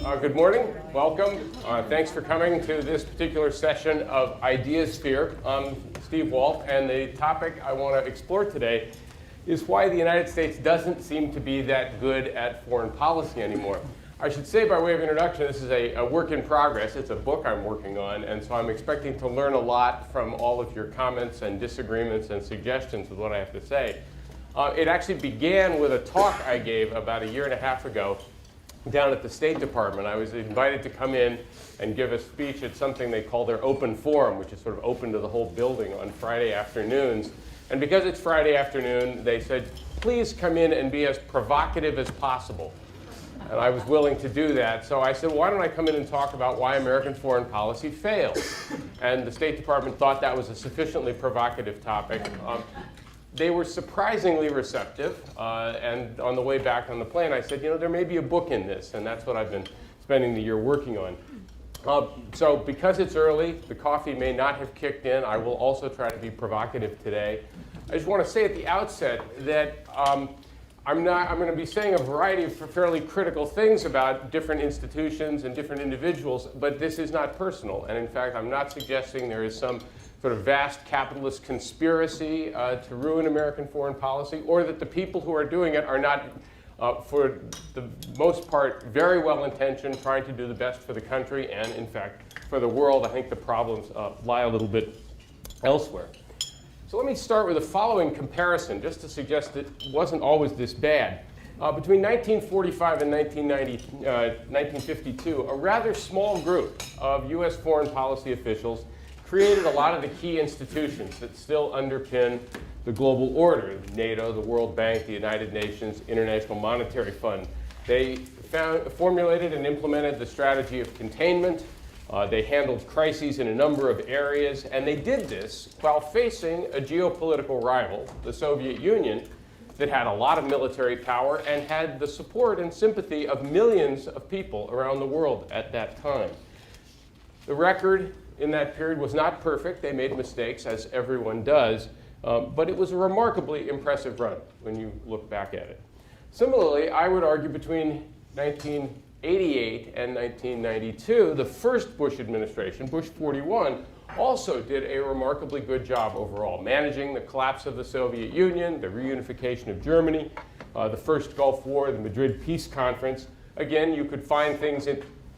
Good morning. Welcome. Thanks for coming to this particular session of IDEASpHERE. I'm Steve Walt, and the topic I want to explore today is why the United States doesn't seem to be that good at foreign policy anymore. I should say, by way of introduction, this is a work in progress. It's a book I'm working on, and so I'm expecting to learn a lot from all of your comments and disagreements and suggestions with what I have to say. It actually began with a talk I gave about a year and a half ago down at the State Department. I was invited to come in and give a speech at something they call their open forum, which is sort of open to the whole building on Friday afternoons. And because it's Friday afternoon, they said, please come in and be as provocative as possible. And I was willing to do that. So I said, why don't I come in and talk about why American foreign policy fails? And the State Department thought that was a sufficiently provocative topic. They were surprisingly receptive, and on the way back on the plane, I said, you know, there may be a book in this, and that's what I've been spending the year working on. So because it's early, the coffee may not have kicked in. I will also try to be provocative today. I just want to say at the outset that I'm going to be saying a variety of fairly critical things about different institutions and different individuals, but this is not personal. And in fact, I'm not suggesting there is some sort of vast capitalist conspiracy to ruin American foreign policy, or that the people who are doing it are not, for the most part, very well-intentioned, trying to do the best for the country and, in fact, for the world. I think the problems lie a little bit elsewhere. So let me start with the following comparison, just to suggest that it wasn't always this bad. Between 1945 and 1952, a rather small group of U.S. foreign policy officials created a lot of the key institutions that still underpin the global order: NATO, the World Bank, the United Nations, International Monetary Fund. They formulated and implemented the strategy of containment. They handled crises in a number of areas, and they did this while facing a geopolitical rival, the Soviet Union, that had a lot of military power and had the support and sympathy of millions of people around the world at that time. The record in that period was not perfect. They made mistakes, as everyone does, but it was a remarkably impressive run when you look back at it. Similarly, I would argue between 1988 and 1992, the first Bush administration, Bush 41, also did a remarkably good job overall, managing the collapse of the Soviet Union, the reunification of Germany, the first Gulf War, the Madrid Peace Conference. Again, you could find things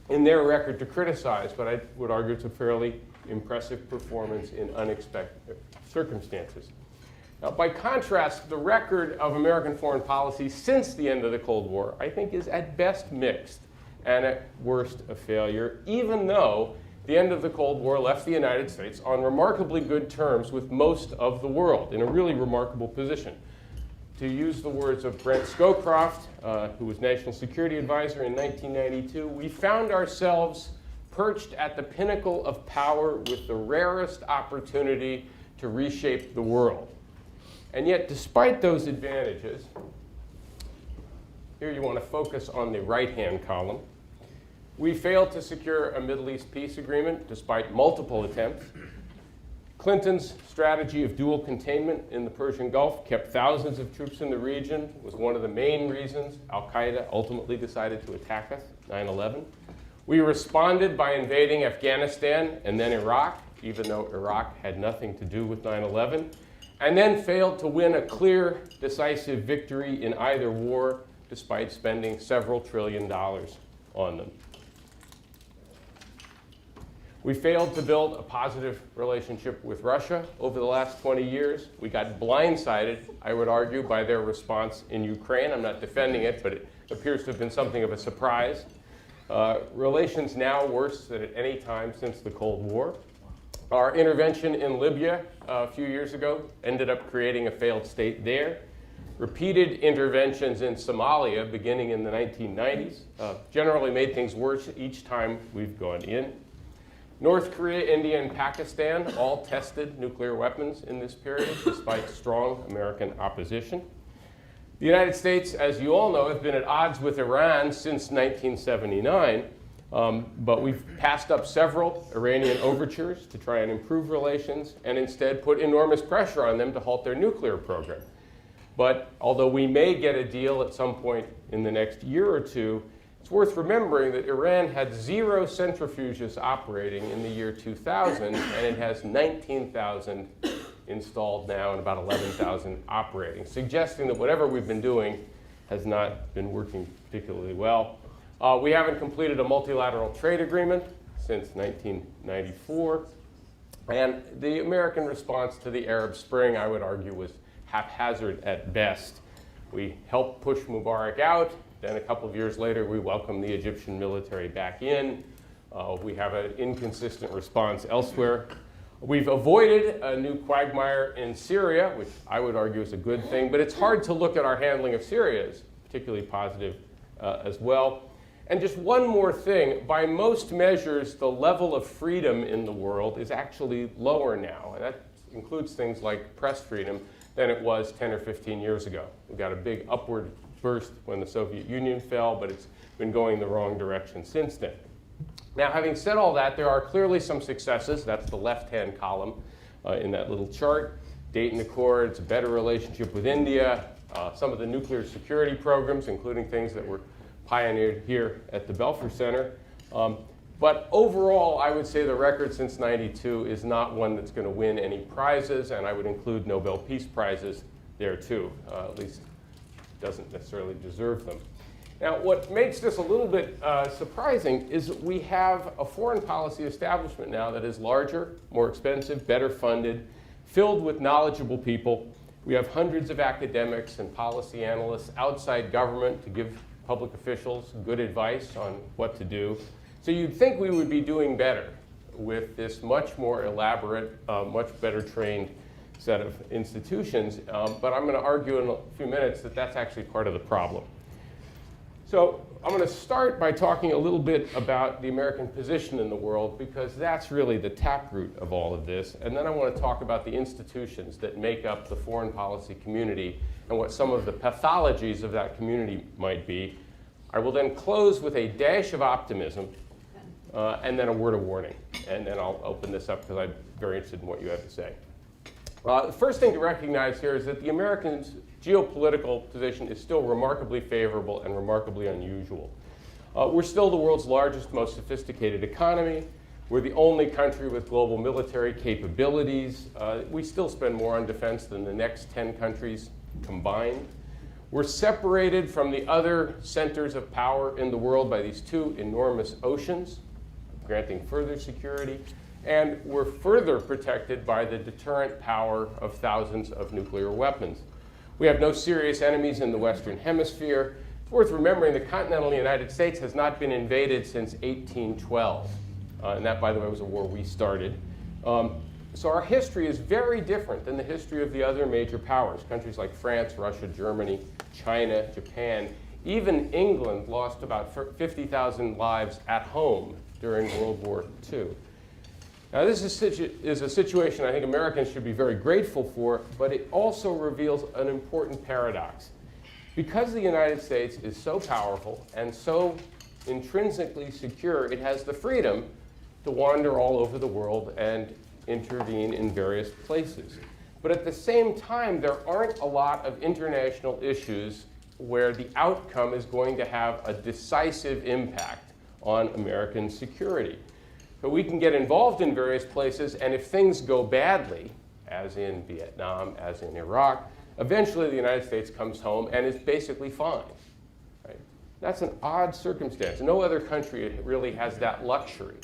in their record to criticize, but I would argue it's a fairly impressive performance in unexpected circumstances. Now, by contrast, the record of American foreign policy since the end of the Cold War, I think, is at best mixed and at worst a failure, even though the end of the Cold War left the United States on remarkably good terms with most of the world, in a really remarkable position. To use the words of Brent Scowcroft, who was National Security Advisor in 1992, we found ourselves perched at the pinnacle of power with the rarest opportunity to reshape the world. And yet, despite those advantages, here you want to focus on the right-hand column, we failed to secure a Middle East peace agreement despite multiple attempts. Clinton's strategy of dual containment in the Persian Gulf kept thousands of troops in the region, was one of the main reasons Al-Qaeda ultimately decided to attack us, 9/11. We responded by invading Afghanistan and then Iraq, even though Iraq had nothing to do with 9/11, and then failed to win a clear, decisive victory in either war, despite spending several $1 trillion on them. We failed to build a positive relationship with Russia over the last 20 years. We got blindsided, I would argue, by their response in Ukraine. I'm not defending it, but it appears to have been something of a surprise. Relations now worse than at any time since the Cold War. Our intervention in Libya a few years ago ended up creating a failed state there. Repeated interventions in Somalia beginning in the 1990s generally made things worse each time we've gone in. North Korea, India, and Pakistan all tested nuclear weapons in this period, despite strong American opposition. The United States, as you all know, has been at odds with Iran since 1979, but we've passed up several Iranian overtures to try and improve relations, and instead put enormous pressure on them to halt their nuclear program. But although we may get a deal at some point in the next year or two, It's worth remembering that Iran had 0 centrifuges operating in the year 2000, and it has 19,000 installed now and about 11,000 operating, suggesting that whatever we've been doing has not been working particularly well. We haven't completed a multilateral trade agreement since 1994. And the American response to the Arab Spring, I would argue, was haphazard at best. We helped push Mubarak out. Then a couple of years later, we welcomed the Egyptian military back in. We have an inconsistent response elsewhere. We've avoided a new quagmire in Syria, which I would argue is a good thing. But it's hard to look at our handling of Syria as particularly positive as well. And just one more thing, by most measures, the level of freedom in the world is actually lower now. And that includes things like press freedom than it was 10 or 15 years ago. We got a big upward burst when the Soviet Union fell, but it's been going the wrong direction since then. Now, having said all that, there are clearly some successes. That's the left-hand column in that little chart. Dayton Accords, a better relationship with India, some of the nuclear security programs, including things that were pioneered here at the Belfer Center. But overall, I would say the record since '92 is not one that's going to win any prizes, and I would include Nobel Peace Prizes there too. At least doesn't necessarily deserve them. Now, what makes this a little bit surprising is that we have a foreign policy establishment now that is larger, more expensive, better funded, filled with knowledgeable people. We have hundreds of academics and policy analysts outside government to give public officials good advice on what to do. So you'd think we would be doing better with this much more elaborate, much better trained set of institutions. But I'm going to argue in a few minutes that that's actually part of the problem. So I'm going to start by talking a little bit about the American position in the world, because that's really the taproot of all of this. And then I want to talk about the institutions that make up the foreign policy community and what some of the pathologies of that community might be. I will then close with a dash of optimism and then a word of warning. And then I'll open this up because I'm very interested in what you have to say. The first thing to recognize here is that the Americans' geopolitical position is still remarkably favorable and remarkably unusual. We're still the world's largest, most sophisticated economy. We're the only country with global military capabilities. We still spend more on defense than the next 10 countries combined. We're separated from the other centers of power in the world by these two enormous oceans, granting further security. And we're further protected by the deterrent power of thousands of nuclear weapons. We have no serious enemies in the Western Hemisphere. It's worth remembering the continental United States has not been invaded since 1812. And that, by the way, was a war we started. So our history is very different than the history of the other major powers. Countries like France, Russia, Germany, China, Japan. Even England lost about 50,000 lives at home during World War II. Now, this is a situation I think Americans should be very grateful for, but it also reveals an important paradox. Because the United States is so powerful and so intrinsically secure, it has the freedom to wander all over the world and intervene in various places. But at the same time, there aren't a lot of international issues where the outcome is going to have a decisive impact on American security. But we can get involved in various places, and if things go badly, as in Vietnam, as in Iraq, eventually the United States comes home and is basically fine. Right? That's an odd circumstance. No other country really has that luxury.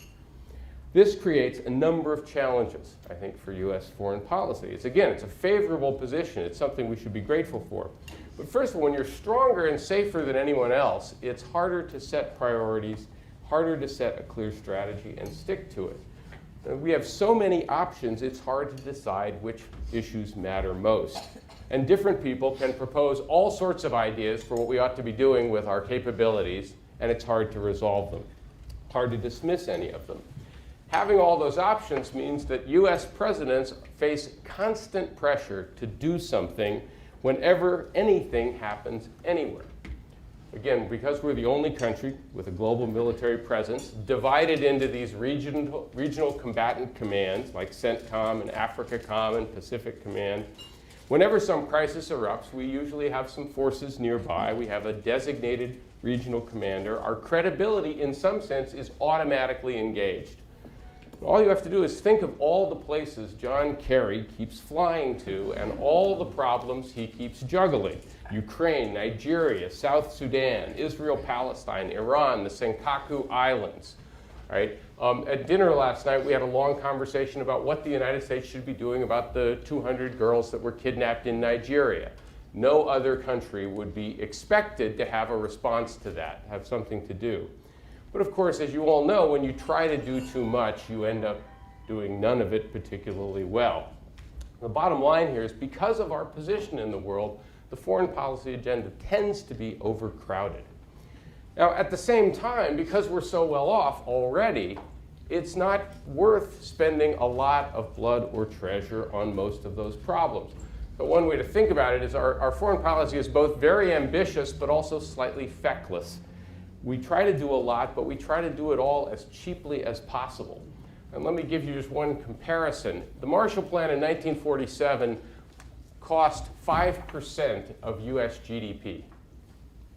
This creates a number of challenges, I think, for U.S. foreign policy. It's a favorable position. It's something we should be grateful for. But first of all, when you're stronger and safer than anyone else, it's harder to set priorities, harder to set a clear strategy and stick to it. We have so many options, it's hard to decide which issues matter most. And different people can propose all sorts of ideas for what we ought to be doing with our capabilities, and it's hard to resolve them, hard to dismiss any of them. Having all those options means that U.S. presidents face constant pressure to do something whenever anything happens anywhere. Again, because we're the only country with a global military presence, divided into these regional combatant commands like CENTCOM and AfricaCom and Pacific Command, whenever some crisis erupts, we usually have some forces nearby. We have a designated regional commander, our credibility in some sense is automatically engaged. All you have to do is think of all the places John Kerry keeps flying to and all the problems he keeps juggling. Ukraine, Nigeria, South Sudan, Israel, Palestine, Iran, the Senkaku Islands. Right? At dinner last night, we had a long conversation about what the United States should be doing about the 200 girls that were kidnapped in Nigeria. No other country would be expected to have a response to that, have something to do. But of course, as you all know, when you try to do too much, you end up doing none of it particularly well. The bottom line here is because of our position in the world, the foreign policy agenda tends to be overcrowded. Now, at the same time, because we're so well off already, it's not worth spending a lot of blood or treasure on most of those problems. But one way to think about it is our foreign policy is both very ambitious but also slightly feckless. We try to do a lot, but we try to do it all as cheaply as possible. And let me give you just one comparison. The Marshall Plan in 1947 cost 5% of US GDP.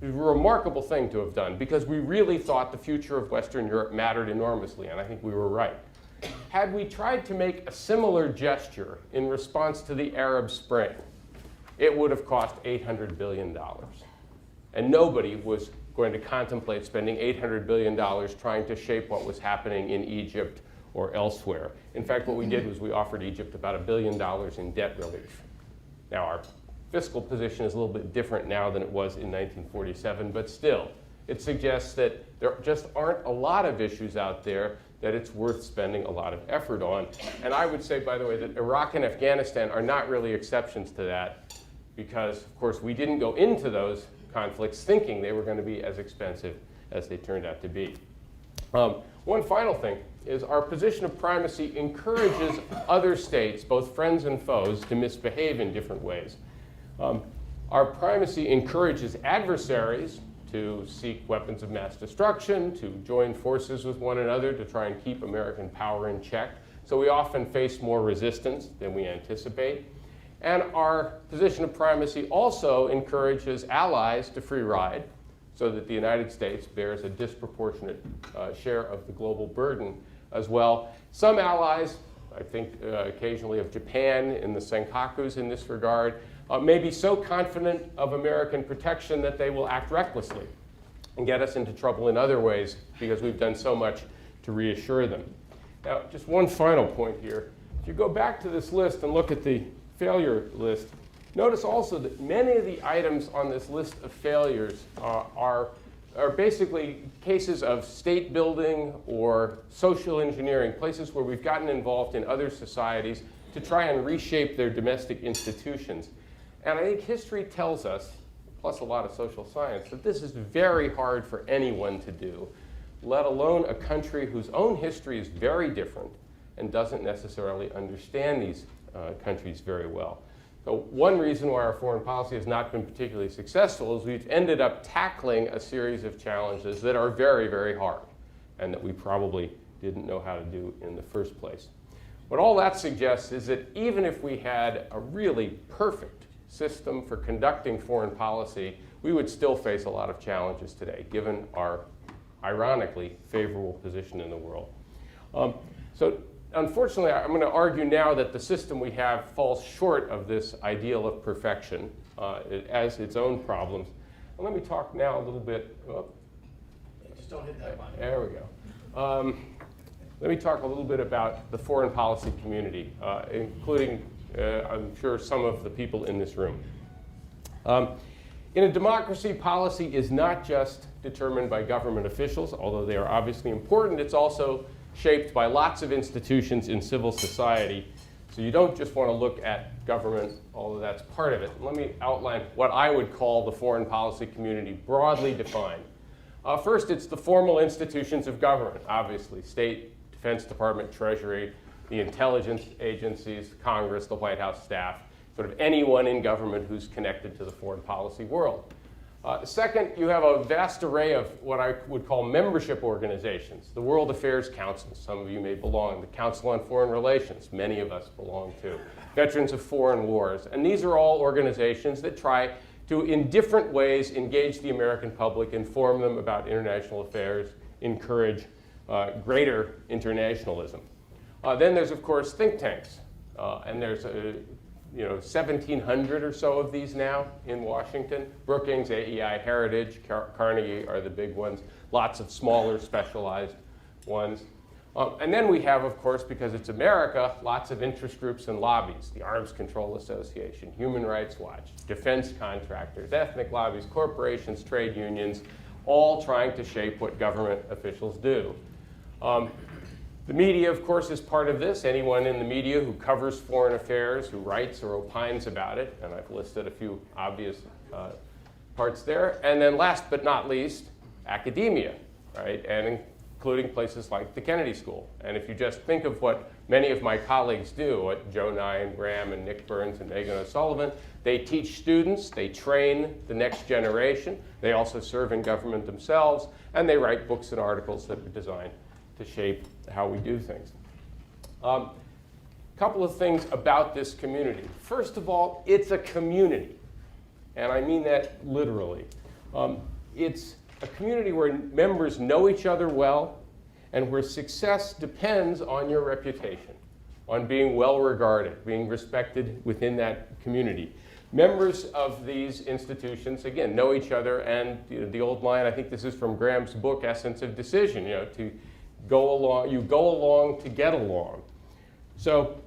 It was a remarkable thing to have done because we really thought the future of Western Europe mattered enormously, and I think we were right. Had we tried to make a similar gesture in response to the Arab Spring, it would have cost $800 billion. And nobody was going to contemplate spending $800 billion trying to shape what was happening in Egypt or elsewhere. In fact, what we did was we offered Egypt about $1 billion in debt relief. Now, our fiscal position is a little bit different now than it was in 1947, but still, it suggests that there just aren't a lot of issues out there that it's worth spending a lot of effort on. And I would say, by the way, that Iraq and Afghanistan are not really exceptions to that because, of course, we didn't go into those conflicts thinking they were going to be as expensive as they turned out to be. One final thing is our position of primacy encourages other states, both friends and foes, to misbehave in different ways. Our primacy encourages adversaries to seek weapons of mass destruction, to join forces with one another to try and keep American power in check. So we often face more resistance than we anticipate. And our position of primacy also encourages allies to free ride so that the United States bears a disproportionate share of the global burden as well. Some allies, I think occasionally of Japan in the Senkakus in this regard, may be so confident of American protection that they will act recklessly and get us into trouble in other ways because we've done so much to reassure them. Now, just one final point here. If you go back to this list and look at the failure list, notice also that many of the items on this list of failures are basically cases of state building or social engineering, places where we've gotten involved in other societies to try and reshape their domestic institutions. And I think history tells us, plus a lot of social science, that this is very hard for anyone to do, let alone a country whose own history is very different and doesn't necessarily understand these countries very well. So one reason why our foreign policy has not been particularly successful is we've ended up tackling a series of challenges that are very, very hard and that we probably didn't know how to do in the first place. What all that suggests is that even if we had a really perfect system for conducting foreign policy, we would still face a lot of challenges today, given our ironically favorable position in the world. So unfortunately, I'm going to argue now that the system we have falls short of this ideal of perfection. It has its own problems. And let me talk now a little bit. Just don't hit that button. There we go. Let me talk a little bit about the foreign policy community, including, I'm sure, some of the people in this room. In a democracy, policy is not just determined by government officials, although they are obviously important. It's also shaped by lots of institutions in civil society. So you don't just want to look at government, although that's part of it. Let me outline what I would call the foreign policy community, broadly defined. First, it's the formal institutions of government, obviously, state, Defense Department, Treasury, the intelligence agencies, Congress, the White House staff, sort of anyone in government who's connected to the foreign policy world. Second, you have a vast array of what I would call membership organizations. The World Affairs Council, some of you may belong, the Council on Foreign Relations, many of us belong to, Veterans of Foreign Wars. And these are all organizations that try to, in different ways, engage the American public, inform them about international affairs, encourage greater internationalism. Then there's, of course, think tanks. And there's 1,700 or so of these now in Washington. Brookings, AEI, Heritage, Carnegie are the big ones. Lots of smaller specialized ones. And then we have, of course, because it's America, lots of interest groups and lobbies. The Arms Control Association, Human Rights Watch, defense contractors, ethnic lobbies, corporations, trade unions, all trying to shape what government officials do. The media, of course, is part of this. Anyone in the media who covers foreign affairs, who writes or opines about it, and I've listed a few obvious parts there. And then last but not least, academia, right? And including places like the Kennedy School. And if you just think of what many of my colleagues do, what Joe Nye and Graham and Nick Burns and Megan O'Sullivan, they teach students, they train the next generation, they also serve in government themselves, and they write books and articles that are designed to shape how we do things. A couple of things about this community. First of all, it's a community, and I mean that literally. It's a community where members know each other well, and where success depends on your reputation, on being well regarded, being respected within that community. Members of these institutions, again, know each other, and the old line, I think this is from Graham's book, Essence of Decision, to go along, you go along to get along. So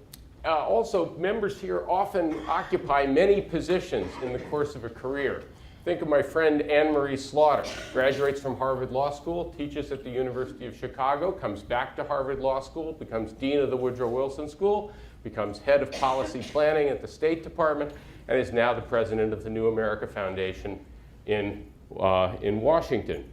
also, members here often occupy many positions in the course of a career. Think of my friend Anne-Marie Slaughter, graduates from Harvard Law School, teaches at the University of Chicago, comes back to Harvard Law School, becomes dean of the Woodrow Wilson School, becomes head of policy planning at the State Department, and is now the president of the New America Foundation in Washington.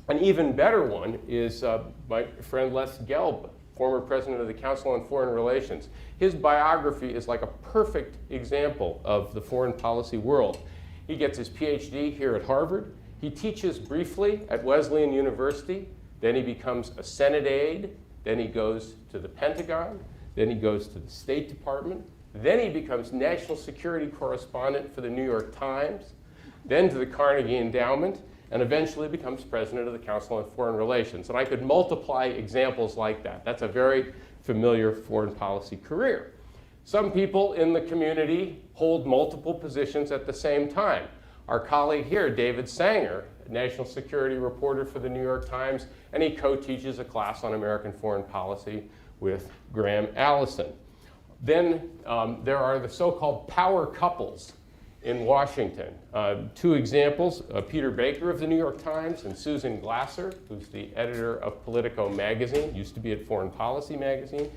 An even better one is my friend Les Gelb, former president of the Council on Foreign Relations. His biography is like a perfect example of the foreign policy world. He gets his PhD here at Harvard. He teaches briefly at Wesleyan University. Then he becomes a Senate aide. Then he goes to the Pentagon. Then he goes to the State Department. Then he becomes national security correspondent for the New York Times. Then to the Carnegie Endowment, and eventually becomes president of the Council on Foreign Relations. And I could multiply examples like that. That's a very familiar foreign policy career. Some people in the community hold multiple positions at the same time. Our colleague here, David Sanger, national security reporter for the New York Times, and he co-teaches a class on American foreign policy with Graham Allison. Then there are the so-called power couples in Washington. Two examples, Peter Baker of the New York Times and Susan Glasser, who's the editor of Politico magazine, used to be at Foreign Policy magazine.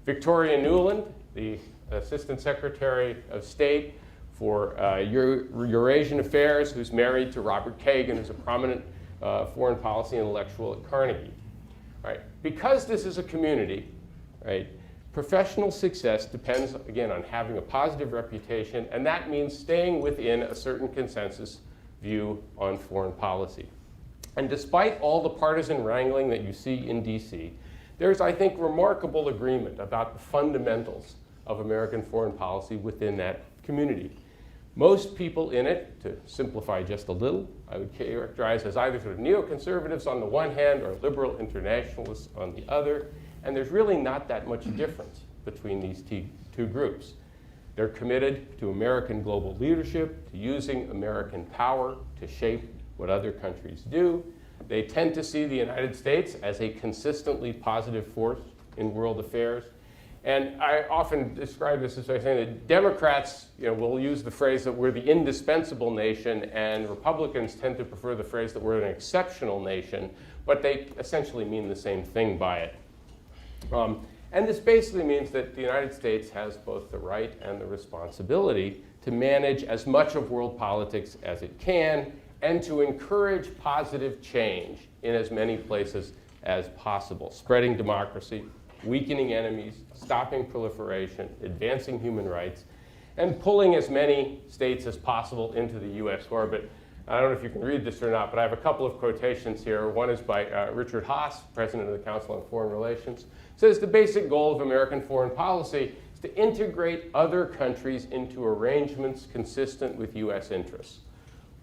Victoria Nuland, the Assistant Secretary of State for Eurasian Affairs, who's married to Robert Kagan, who's a prominent foreign policy intellectual at Carnegie. Right? Because this is a community, right, professional success depends, again, on having a positive reputation, and that means staying within a certain consensus view on foreign policy. And despite all the partisan wrangling that you see in DC, there's, I think, remarkable agreement about the fundamentals of American foreign policy within that community. Most people in it, to simplify just a little, I would characterize as either sort of neoconservatives on the one hand or liberal internationalists on the other. And there's really not that much difference between these two groups. They're committed to American global leadership, to using American power to shape what other countries do. They tend to see the United States as a consistently positive force in world affairs. And I often describe this as by saying that Democrats will use the phrase that we're the indispensable nation, and Republicans tend to prefer the phrase that we're an exceptional nation, but they essentially mean the same thing by it. And this basically means that the United States has both the right and the responsibility to manage as much of world politics as it can and to encourage positive change in as many places as possible, spreading democracy, weakening enemies, stopping proliferation, advancing human rights, and pulling as many states as possible into the U.S. orbit. I don't know if you can read this or not, but I have a couple of quotations here. One is by Richard Haass, president of the Council on Foreign Relations. It says the basic goal of American foreign policy is to integrate other countries into arrangements consistent with U.S. interests.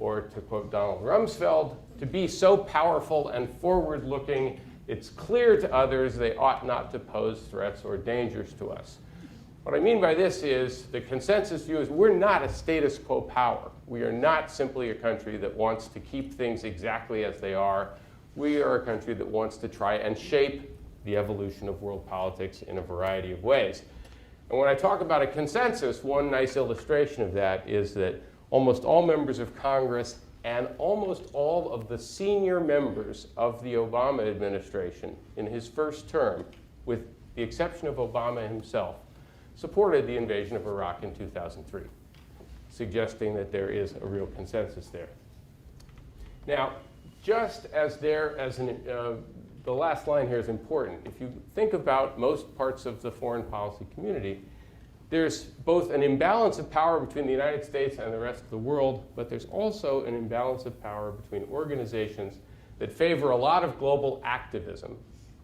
or to quote Donald Rumsfeld, to be so powerful and forward-looking, it's clear to others they ought not to pose threats or dangers to us. What I mean by this is the consensus view is we're not a status quo power. We are not simply a country that wants to keep things exactly as they are. We are a country that wants to try and shape the evolution of world politics in a variety of ways. And when I talk about a consensus, one nice illustration of that is that almost all members of Congress and almost all of the senior members of the Obama administration in his first term, with the exception of Obama himself, supported the invasion of Iraq in 2003, suggesting that there is a real consensus there. Now, just as the last line here is important, if you think about most parts of the foreign policy community, there's both an imbalance of power between the United States and the rest of the world, but there's also an imbalance of power between organizations that favor a lot of global activism,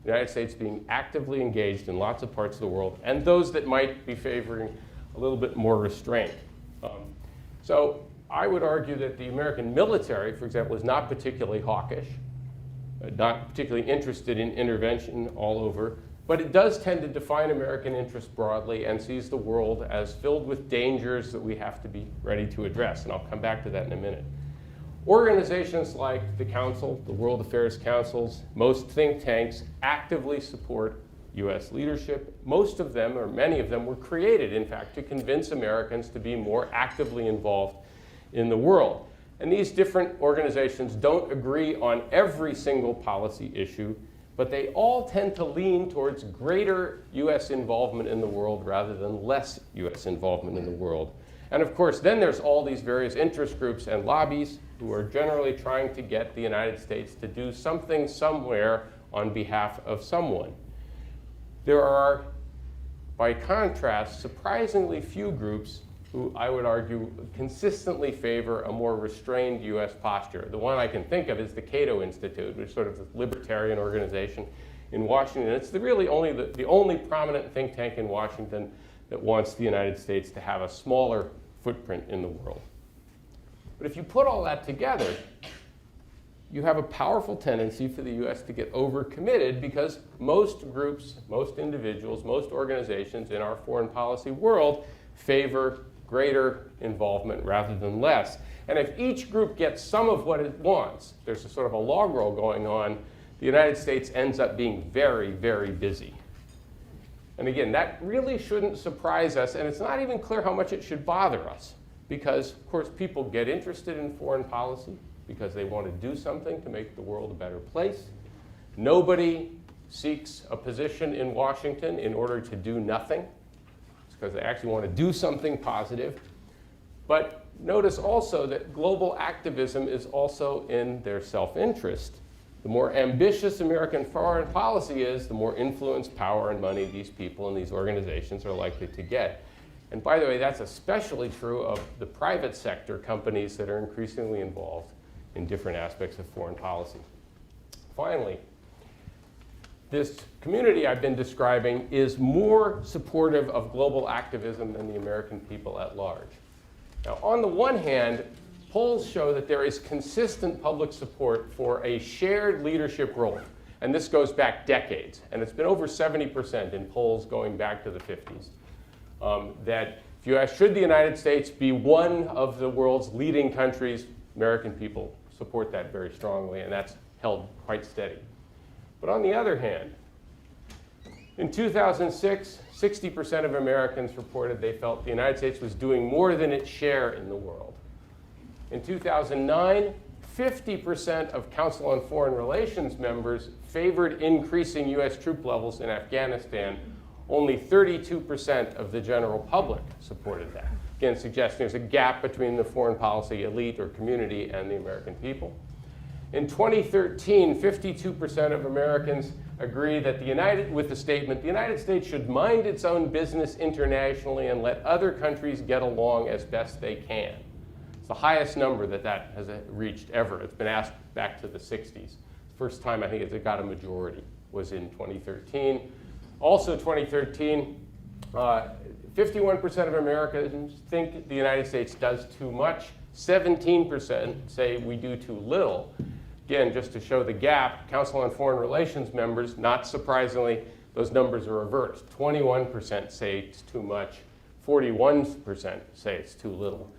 the United States being actively engaged in lots of parts of the world, and those that might be favoring a little bit more restraint. So I would argue that the American military, for example, is not particularly hawkish, not particularly interested in intervention all over, but it does tend to define American interests broadly and sees the world as filled with dangers that we have to be ready to address, and I'll come back to that in a minute. Organizations like the Council, the World Affairs Councils, most think tanks actively support U.S. leadership. Most of them, or many of them, were created, in fact, to convince Americans to be more actively involved in the world. And these different organizations don't agree on every single policy issue, but they all tend to lean towards greater U.S. involvement in the world rather than less U.S. involvement in the world. And of course, then there's all these various interest groups and lobbies who are generally trying to get the United States to do something somewhere on behalf of someone. There are, by contrast, surprisingly few groups who I would argue consistently favor a more restrained U.S. posture. The one I can think of is the Cato Institute, which is sort of a libertarian organization in Washington. It's really only the only prominent think tank in Washington that wants the United States to have a smaller footprint in the world. But if you put all that together, you have a powerful tendency for the U.S. to get overcommitted because most groups, most individuals, most organizations in our foreign policy world favor greater involvement rather than less. And if each group gets some of what it wants, there's a sort of a log roll going on, the United States ends up being very, very busy. And again, that really shouldn't surprise us, and it's not even clear how much it should bother us, because, of course, people get interested in foreign policy because they want to do something to make the world a better place. Nobody seeks a position in Washington in order to do nothing. It's because they actually want to do something positive. But notice also that global activism is also in their self-interest. The more ambitious American foreign policy is, the more influence, power, and money these people and these organizations are likely to get. And by the way, that's especially true of the private sector companies that are increasingly involved in different aspects of foreign policy. Finally, this community I've been describing is more supportive of global activism than the American people at large. Now, on the one hand, polls show that there is consistent public support for a shared leadership role. And this goes back decades. And it's been over 70% in polls going back to the 50s. That if you ask, should the United States be one of the world's leading countries, American people support that very strongly, and that's held quite steady. But on the other hand, in 2006, 60% of Americans reported they felt the United States was doing more than its share in the world. In 2009, 50% of Council on Foreign Relations members favored increasing U.S. troop levels in Afghanistan. Only 32% of the general public supported that. Again, suggesting there's a gap between the foreign policy elite or community and the American people. In 2013, 52% of Americans agree that with the statement, the United States should mind its own business internationally and let other countries get along as best they can. It's the highest number that has reached ever. It's been asked back to the 60s. First time I think it got a majority was in 2013. Also 2013, 51% of Americans think the United States does too much. 17% say we do too little. Again, just to show the gap, Council on Foreign Relations members, not surprisingly, those numbers are reversed. 21% say it's too much, 41% say it's too little.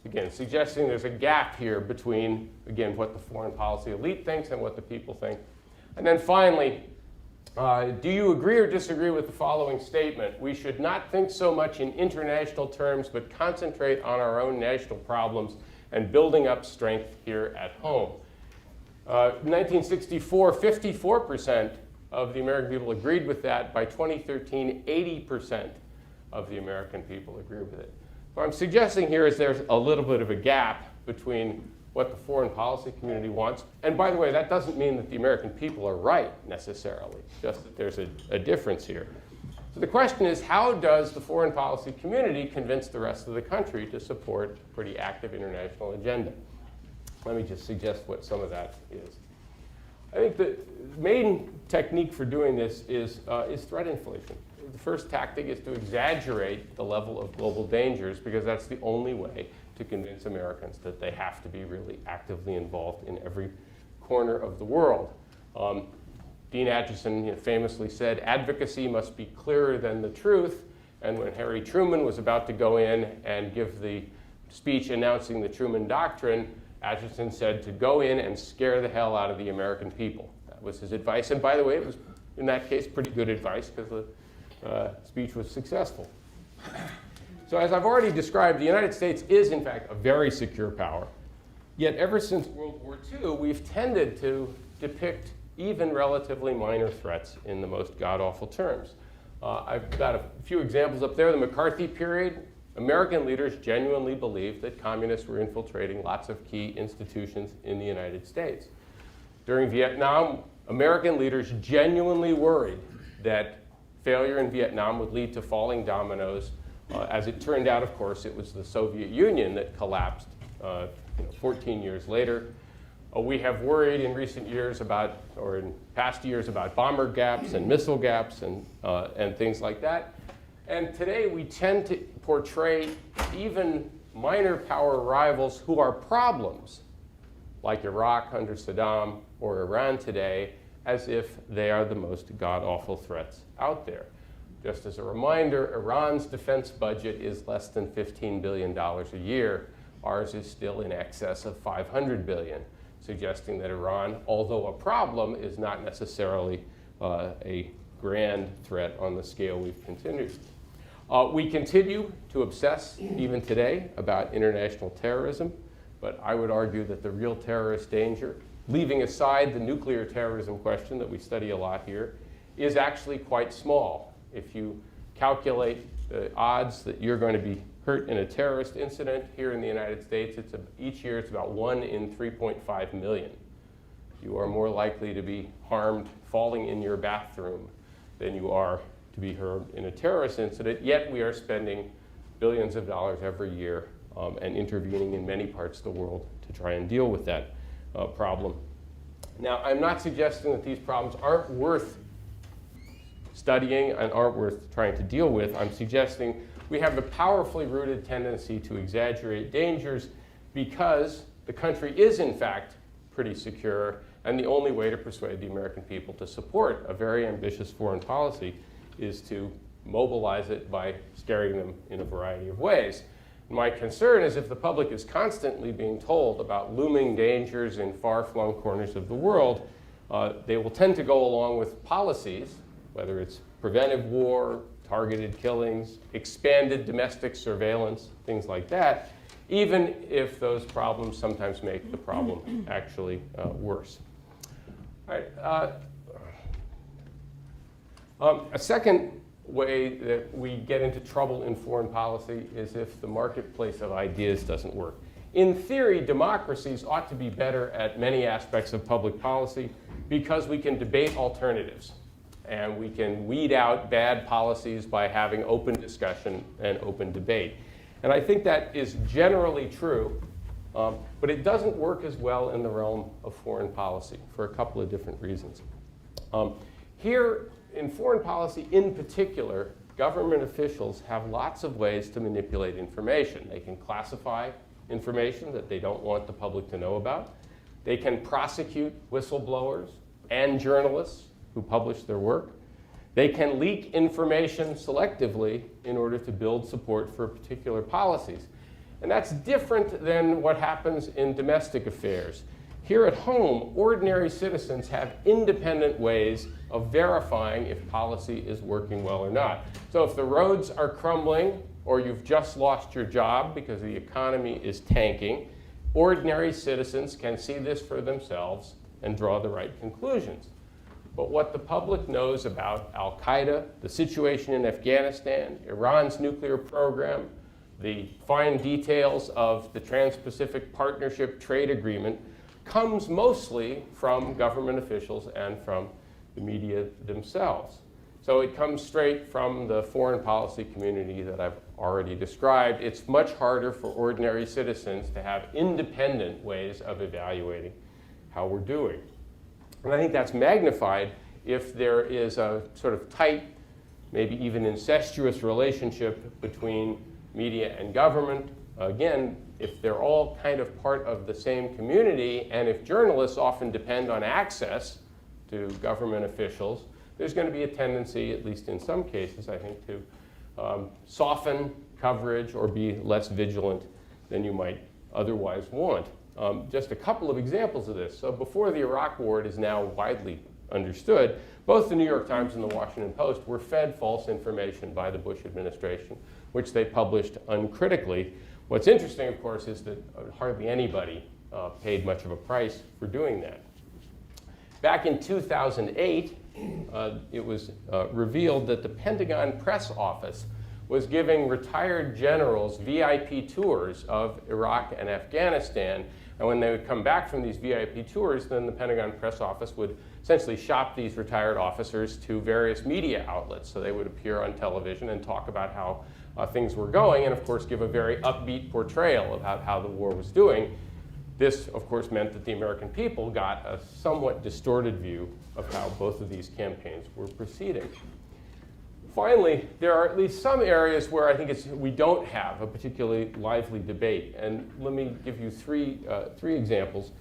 Again, suggesting there's a gap here between, again, what the foreign policy elite thinks and what the people think. And then finally, do you agree or disagree with the following statement? We should not think so much in international terms, but concentrate on our own national problems and building up strength here at home. In 1964, 54% of the American people agreed with that. By 2013, 80% of the American people agree with it. What I'm suggesting here is there's a little bit of a gap between what the foreign policy community wants. And by the way, that doesn't mean that the American people are right necessarily, just that there's a difference here. So the question is, how does the foreign policy community convince the rest of the country to support a pretty active international agenda? Let me just suggest what some of that is. I think the main technique for doing this is threat inflation. The first tactic is to exaggerate the level of global dangers because that's the only way to convince Americans that they have to be really actively involved in every corner of the world. Dean Acheson famously said, advocacy must be clearer than the truth. And when Harry Truman was about to go in and give the speech announcing the Truman Doctrine, Acheson said to go in and scare the hell out of the American people. That was his advice. And by the way, it was, in that case, pretty good advice because the speech was successful. So as I've already described, the United States is, in fact, a very secure power. Yet ever since World War II, we've tended to depict even relatively minor threats in the most god-awful terms. I've got a few examples up there. The McCarthy period, American leaders genuinely believed that communists were infiltrating lots of key institutions in the United States. During Vietnam, American leaders genuinely worried that failure in Vietnam would lead to falling dominoes. As it turned out, of course, it was the Soviet Union that collapsed 14 years later. We have worried in recent years about, or in past years, about bomber gaps and missile gaps and things like that. And today we tend to portray even minor power rivals who are problems, like Iraq under Saddam or Iran today, as if they are the most god-awful threats out there. Just as a reminder, Iran's defense budget is less than $15 billion a year. Ours is still in excess of $500 billion, suggesting that Iran, although a problem, is not necessarily a grand threat on the scale we've continued. We continue to obsess, even today, about international terrorism, but I would argue that the real terrorist danger, leaving aside the nuclear terrorism question that we study a lot here, is actually quite small. If you calculate the odds that you're going to be hurt in a terrorist incident here in the United States, each year it's about 1 in 3.5 million. You are more likely to be harmed falling in your bathroom than you are to be hurt in a terrorist incident, yet we are spending billions of dollars every year and intervening in many parts of the world to try and deal with that problem. Now, I'm not suggesting that these problems aren't worth studying and aren't worth trying to deal with. I'm suggesting we have a powerfully rooted tendency to exaggerate dangers because the country is, in fact, pretty secure, and the only way to persuade the American people to support a very ambitious foreign policy is to mobilize it by scaring them in a variety of ways. My concern is if the public is constantly being told about looming dangers in far-flung corners of the world, they will tend to go along with policies, whether it's preventive war, targeted killings, expanded domestic surveillance, things like that, even if those problems sometimes make the problem actually worse. All right. A second way that we get into trouble in foreign policy is if the marketplace of ideas doesn't work. In theory, democracies ought to be better at many aspects of public policy because we can debate alternatives and we can weed out bad policies by having open discussion and open debate. And I think that is generally true, but it doesn't work as well in the realm of foreign policy for a couple of different reasons. Here, in foreign policy in particular, government officials have lots of ways to manipulate information. They can classify information that they don't want the public to know about. They can prosecute whistleblowers and journalists who publish their work. They can leak information selectively in order to build support for particular policies. And that's different than what happens in domestic affairs. Here at home, ordinary citizens have independent ways of verifying if policy is working well or not. So if the roads are crumbling or you've just lost your job because the economy is tanking, ordinary citizens can see this for themselves and draw the right conclusions. But what the public knows about al-Qaeda, the situation in Afghanistan, Iran's nuclear program, the fine details of the Trans-Pacific Partnership Trade Agreement comes mostly from government officials and from the media themselves. So it comes straight from the foreign policy community that I've already described. It's much harder for ordinary citizens to have independent ways of evaluating how we're doing. And I think that's magnified if there is a sort of tight, maybe even incestuous relationship between media and government. Again, if they're all kind of part of the same community, and if journalists often depend on access to government officials, there's going to be a tendency, at least in some cases, I think, to soften coverage or be less vigilant than you might otherwise want. Just a couple of examples of this. So before the Iraq War, it is now widely understood, both the New York Times and the Washington Post were fed false information by the Bush administration, which they published uncritically. What's interesting, of course, is that hardly anybody paid much of a price for doing that. Back in 2008, it was revealed that the Pentagon press office was giving retired generals VIP tours of Iraq and Afghanistan. And when they would come back from these VIP tours, then the Pentagon press office would essentially shop these retired officers to various media outlets. So they would appear on television and talk about how things were going, and of course give a very upbeat portrayal of how the war was doing. This, of course, meant that the American people got a somewhat distorted view of how both of these campaigns were proceeding. Finally, there are at least some areas where I think we don't have a particularly lively debate. And let me give you three examples.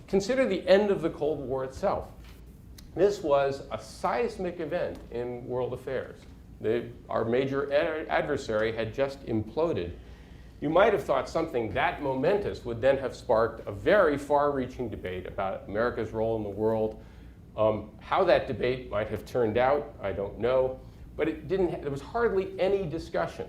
Consider the end of the Cold War itself. This was a seismic event in world affairs. Our major adversary had just imploded. You might have thought something that momentous would then have sparked a very far-reaching debate about America's role in the world. How that debate might have turned out, I don't know. But it didn't. There was hardly any discussion,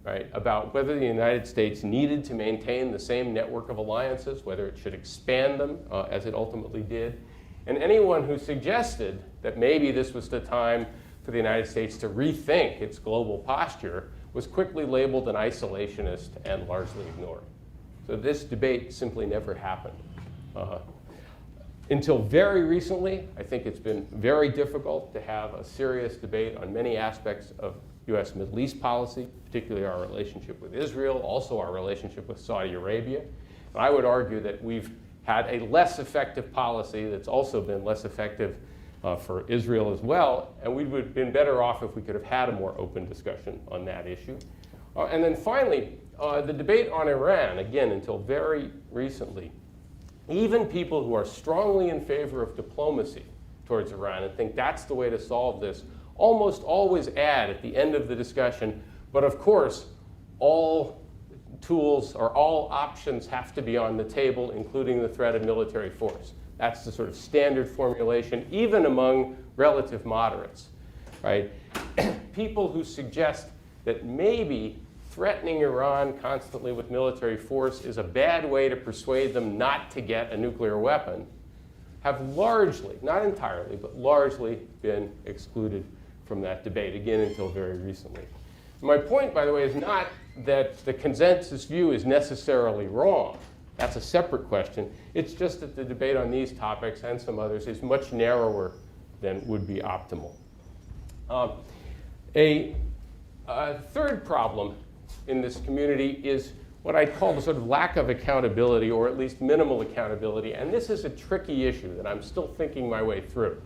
right, about whether the United States needed to maintain the same network of alliances, whether it should expand them, as it ultimately did. And anyone who suggested that maybe this was the time for the United States to rethink its global posture was quickly labeled an isolationist and largely ignored. So this debate simply never happened. Until very recently, I think it's been very difficult to have a serious debate on many aspects of U.S. Middle East policy, particularly our relationship with Israel, also our relationship with Saudi Arabia. And I would argue that we've had a less effective policy that's also been less effective for Israel as well, and we would have been better off if we could have had a more open discussion on that issue. And then finally, the debate on Iran, again, until very recently, even people who are strongly in favor of diplomacy towards Iran and think that's the way to solve this almost always add at the end of the discussion, but of course, all tools or all options have to be on the table, including the threat of military force. That's the sort of standard formulation, even among relative moderates, right? People who suggest that maybe threatening Iran constantly with military force is a bad way to persuade them not to get a nuclear weapon have largely, not entirely, but largely been excluded from that debate, again, until very recently. My point, by the way, is not that the consensus view is necessarily wrong. That's a separate question. It's just that the debate on these topics and some others is much narrower than would be optimal. A third problem in this community is what I call the sort of lack of accountability, or at least minimal accountability. And this is a tricky issue that I'm still thinking my way through.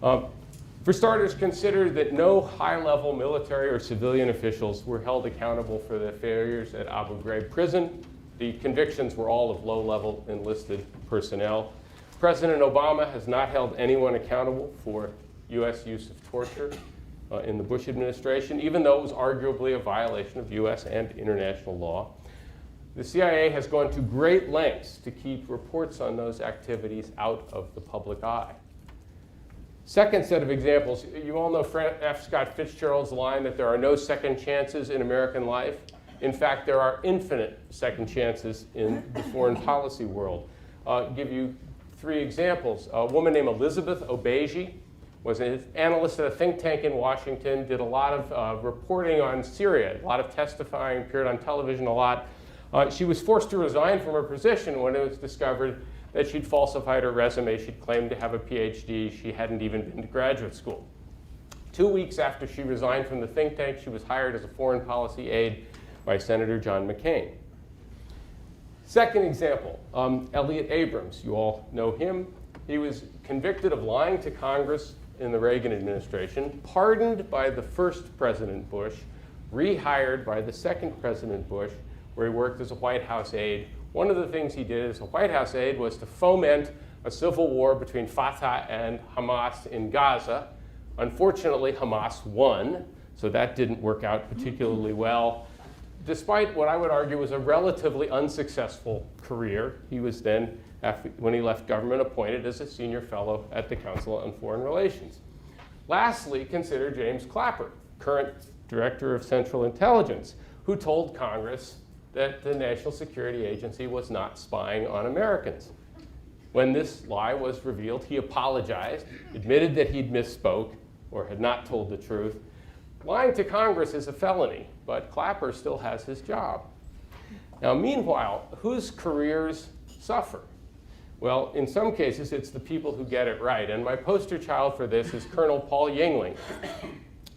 For starters, consider that no high-level military or civilian officials were held accountable for the failures at Abu Ghraib prison The convictions were all of low-level enlisted personnel. President Obama has not held anyone accountable for U.S. use of torture in the Bush administration, even though it was arguably a violation of U.S. and international law. The CIA has gone to great lengths to keep reports on those activities out of the public eye. Second set of examples, you all know F. Scott Fitzgerald's line that there are no second chances in American life. In fact, there are infinite second chances in the foreign policy world. I'll give you 3 examples. A woman named Elizabeth Obeji was an analyst at a think tank in Washington, did a lot of reporting on Syria, a lot of testifying, appeared on television a lot. She was forced to resign from her position when it was discovered that she'd falsified her resume. She'd claimed to have a PhD. She hadn't even been to graduate school. 2 weeks after she resigned from the think tank, she was hired as a foreign policy aide by Senator John McCain. Second example, Elliott Abrams. You all know him. He was convicted of lying to Congress in the Reagan administration, pardoned by the first President Bush, rehired by the second President Bush, where he worked as a White House aide. One of the things he did as a White House aide was to foment a civil war between Fatah and Hamas in Gaza. Unfortunately, Hamas won, so that didn't work out particularly well. Despite what I would argue was a relatively unsuccessful career, he was then, when he left government, appointed as a senior fellow at the Council on Foreign Relations. Lastly, consider James Clapper, current director of Central Intelligence, who told Congress that the National Security Agency was not spying on Americans. When this lie was revealed, he apologized, admitted that he'd misspoke or had not told the truth. Lying to Congress is a felony, but Clapper still has his job. Now, meanwhile, whose careers suffer? Well, in some cases, it's the people who get it right. And my poster child for this is Colonel Paul Yingling,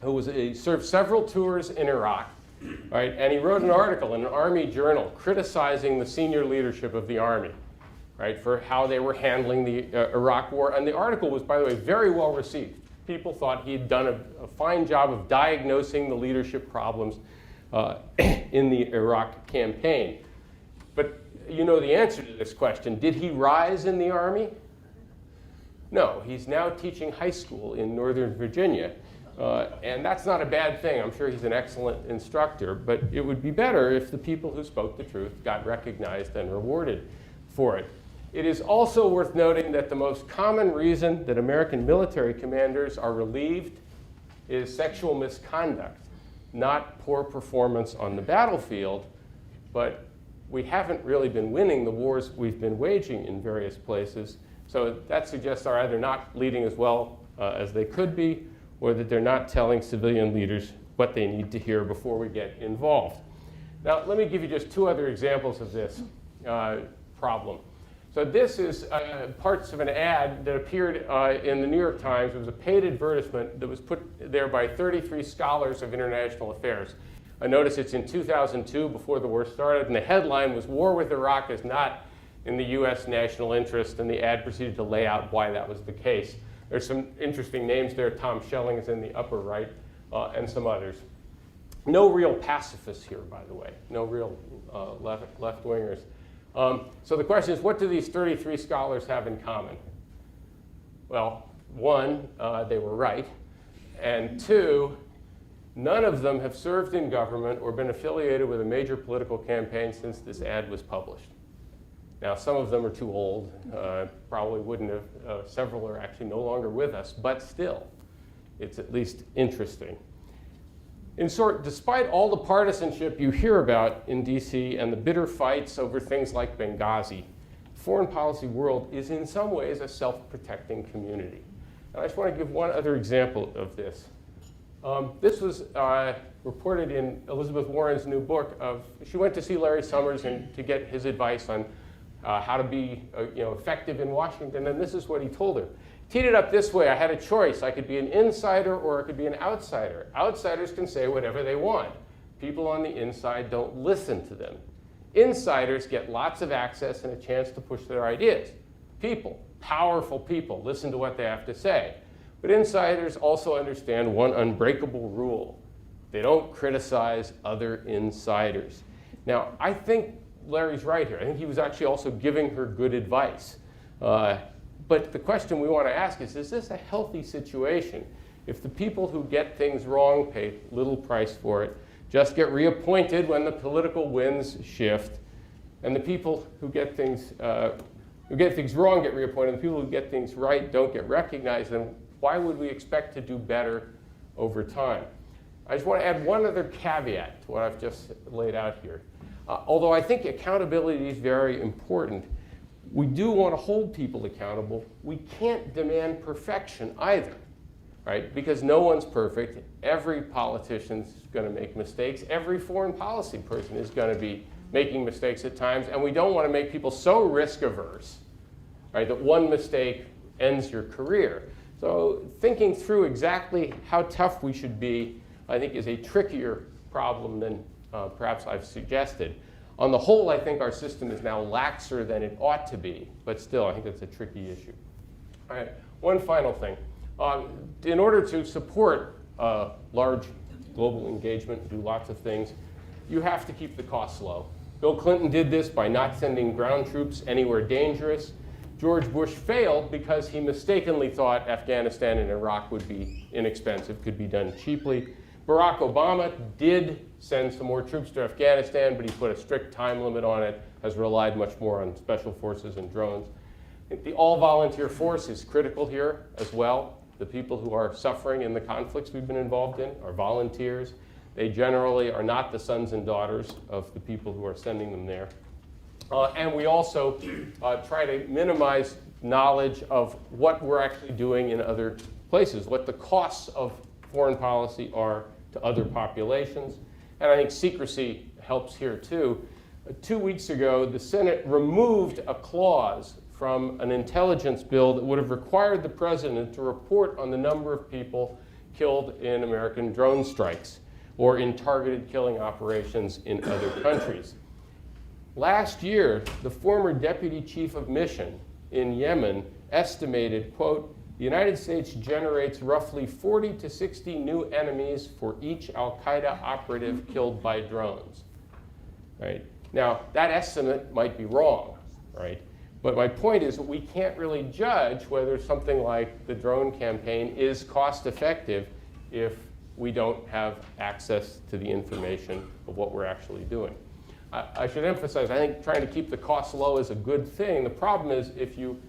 who served several tours in Iraq. Right? And he wrote an article in an Army journal criticizing the senior leadership of the Army, right, for how they were handling the Iraq war. And the article was, by the way, very well received. People thought he'd done a fine job of diagnosing the leadership problems in the Iraq campaign. But you know the answer to this question. Did he rise in the Army? No, he's now teaching high school in Northern Virginia. And that's not a bad thing. I'm sure he's an excellent instructor, but it would be better if the people who spoke the truth got recognized and rewarded for it. It is also worth noting that the most common reason that American military commanders are relieved is sexual misconduct, not poor performance on the battlefield, but we haven't really been winning the wars we've been waging in various places. So that suggests they're either not leading as well as they could be, or that they're not telling civilian leaders what they need to hear before we get involved. Now, let me give you just 2 other examples of this problem. So this is parts of an ad that appeared in the New York Times. It was a paid advertisement that was put there by 33 scholars of international affairs. I notice it's in 2002, before the war started, and the headline was, "War with Iraq is not in the U.S. national interest," and the ad proceeded to lay out why that was the case. There's some interesting names there. Tom Schelling is in the upper right, and some others. No real pacifists here, by the way. No real left-wingers. So the question is, what do these 33 scholars have in common? Well, 1, they were right. And 2, none of them have served in government or been affiliated with a major political campaign since this ad was published. Now, some of them are too old, probably wouldn't have. Several are actually no longer with us, but still, it's at least interesting. In short, despite all the partisanship you hear about in DC and the bitter fights over things like Benghazi, the foreign policy world is in some ways a self-protecting community. And I just want to give one other example of this. This was reported in Elizabeth Warren's new book. She went to see Larry Summers to get his advice on how to be effective in Washington, and this is what he told her. Teed it up this way: I had a choice. I could be an insider or I could be an outsider. Outsiders can say whatever they want. People on the inside don't listen to them. Insiders get lots of access and a chance to push their ideas. People, powerful people, listen to what they have to say. But insiders also understand one unbreakable rule: they don't criticize other insiders. Now, I think Larry's right here. I think he was actually also giving her good advice. But the question we want to ask is this a healthy situation? If the people who get things wrong pay little price for it, just get reappointed when the political winds shift, and the people who get things wrong get reappointed, and the people who get things right don't get recognized, then why would we expect to do better over time? I just want to add one other caveat to what I've just laid out here. Although I think accountability is very important, we do want to hold people accountable. We can't demand perfection either, right? Because no one's perfect. Every politician's going to make mistakes. Every foreign policy person is going to be making mistakes at times, and we don't want to make people so risk averse, right, that one mistake ends your career. So thinking through exactly how tough we should be, I think, is a trickier problem than perhaps I've suggested. On the whole, I think our system is now laxer than it ought to be, but still, I think that's a tricky issue. All right, one final thing. In order to support large global engagement, do lots of things, you have to keep the costs low. Bill Clinton did this by not sending ground troops anywhere dangerous. George Bush failed because he mistakenly thought Afghanistan and Iraq would be inexpensive, could be done cheaply. Barack Obama did send some more troops to Afghanistan, but he put a strict time limit on it, has relied much more on special forces and drones. I think the all-volunteer force is critical here as well. The people who are suffering in the conflicts we've been involved in are volunteers. They generally are not the sons and daughters of the people who are sending them there. And we also try to minimize knowledge of what we're actually doing in other places, what the costs of foreign policy are to other populations. And I think secrecy helps here too. 2 weeks ago, the Senate removed a clause from an intelligence bill that would have required the president to report on the number of people killed in American drone strikes or in targeted killing operations in other countries. Last year, the former deputy chief of mission in Yemen estimated, quote, the United States generates roughly 40 to 60 new enemies for each al-Qaeda operative killed by drones, right? Now, that estimate might be wrong, right? But my point is that we can't really judge whether something like the drone campaign is cost effective if we don't have access to the information of what we're actually doing. I should emphasize, I think trying to keep the costs low is a good thing. The problem is if you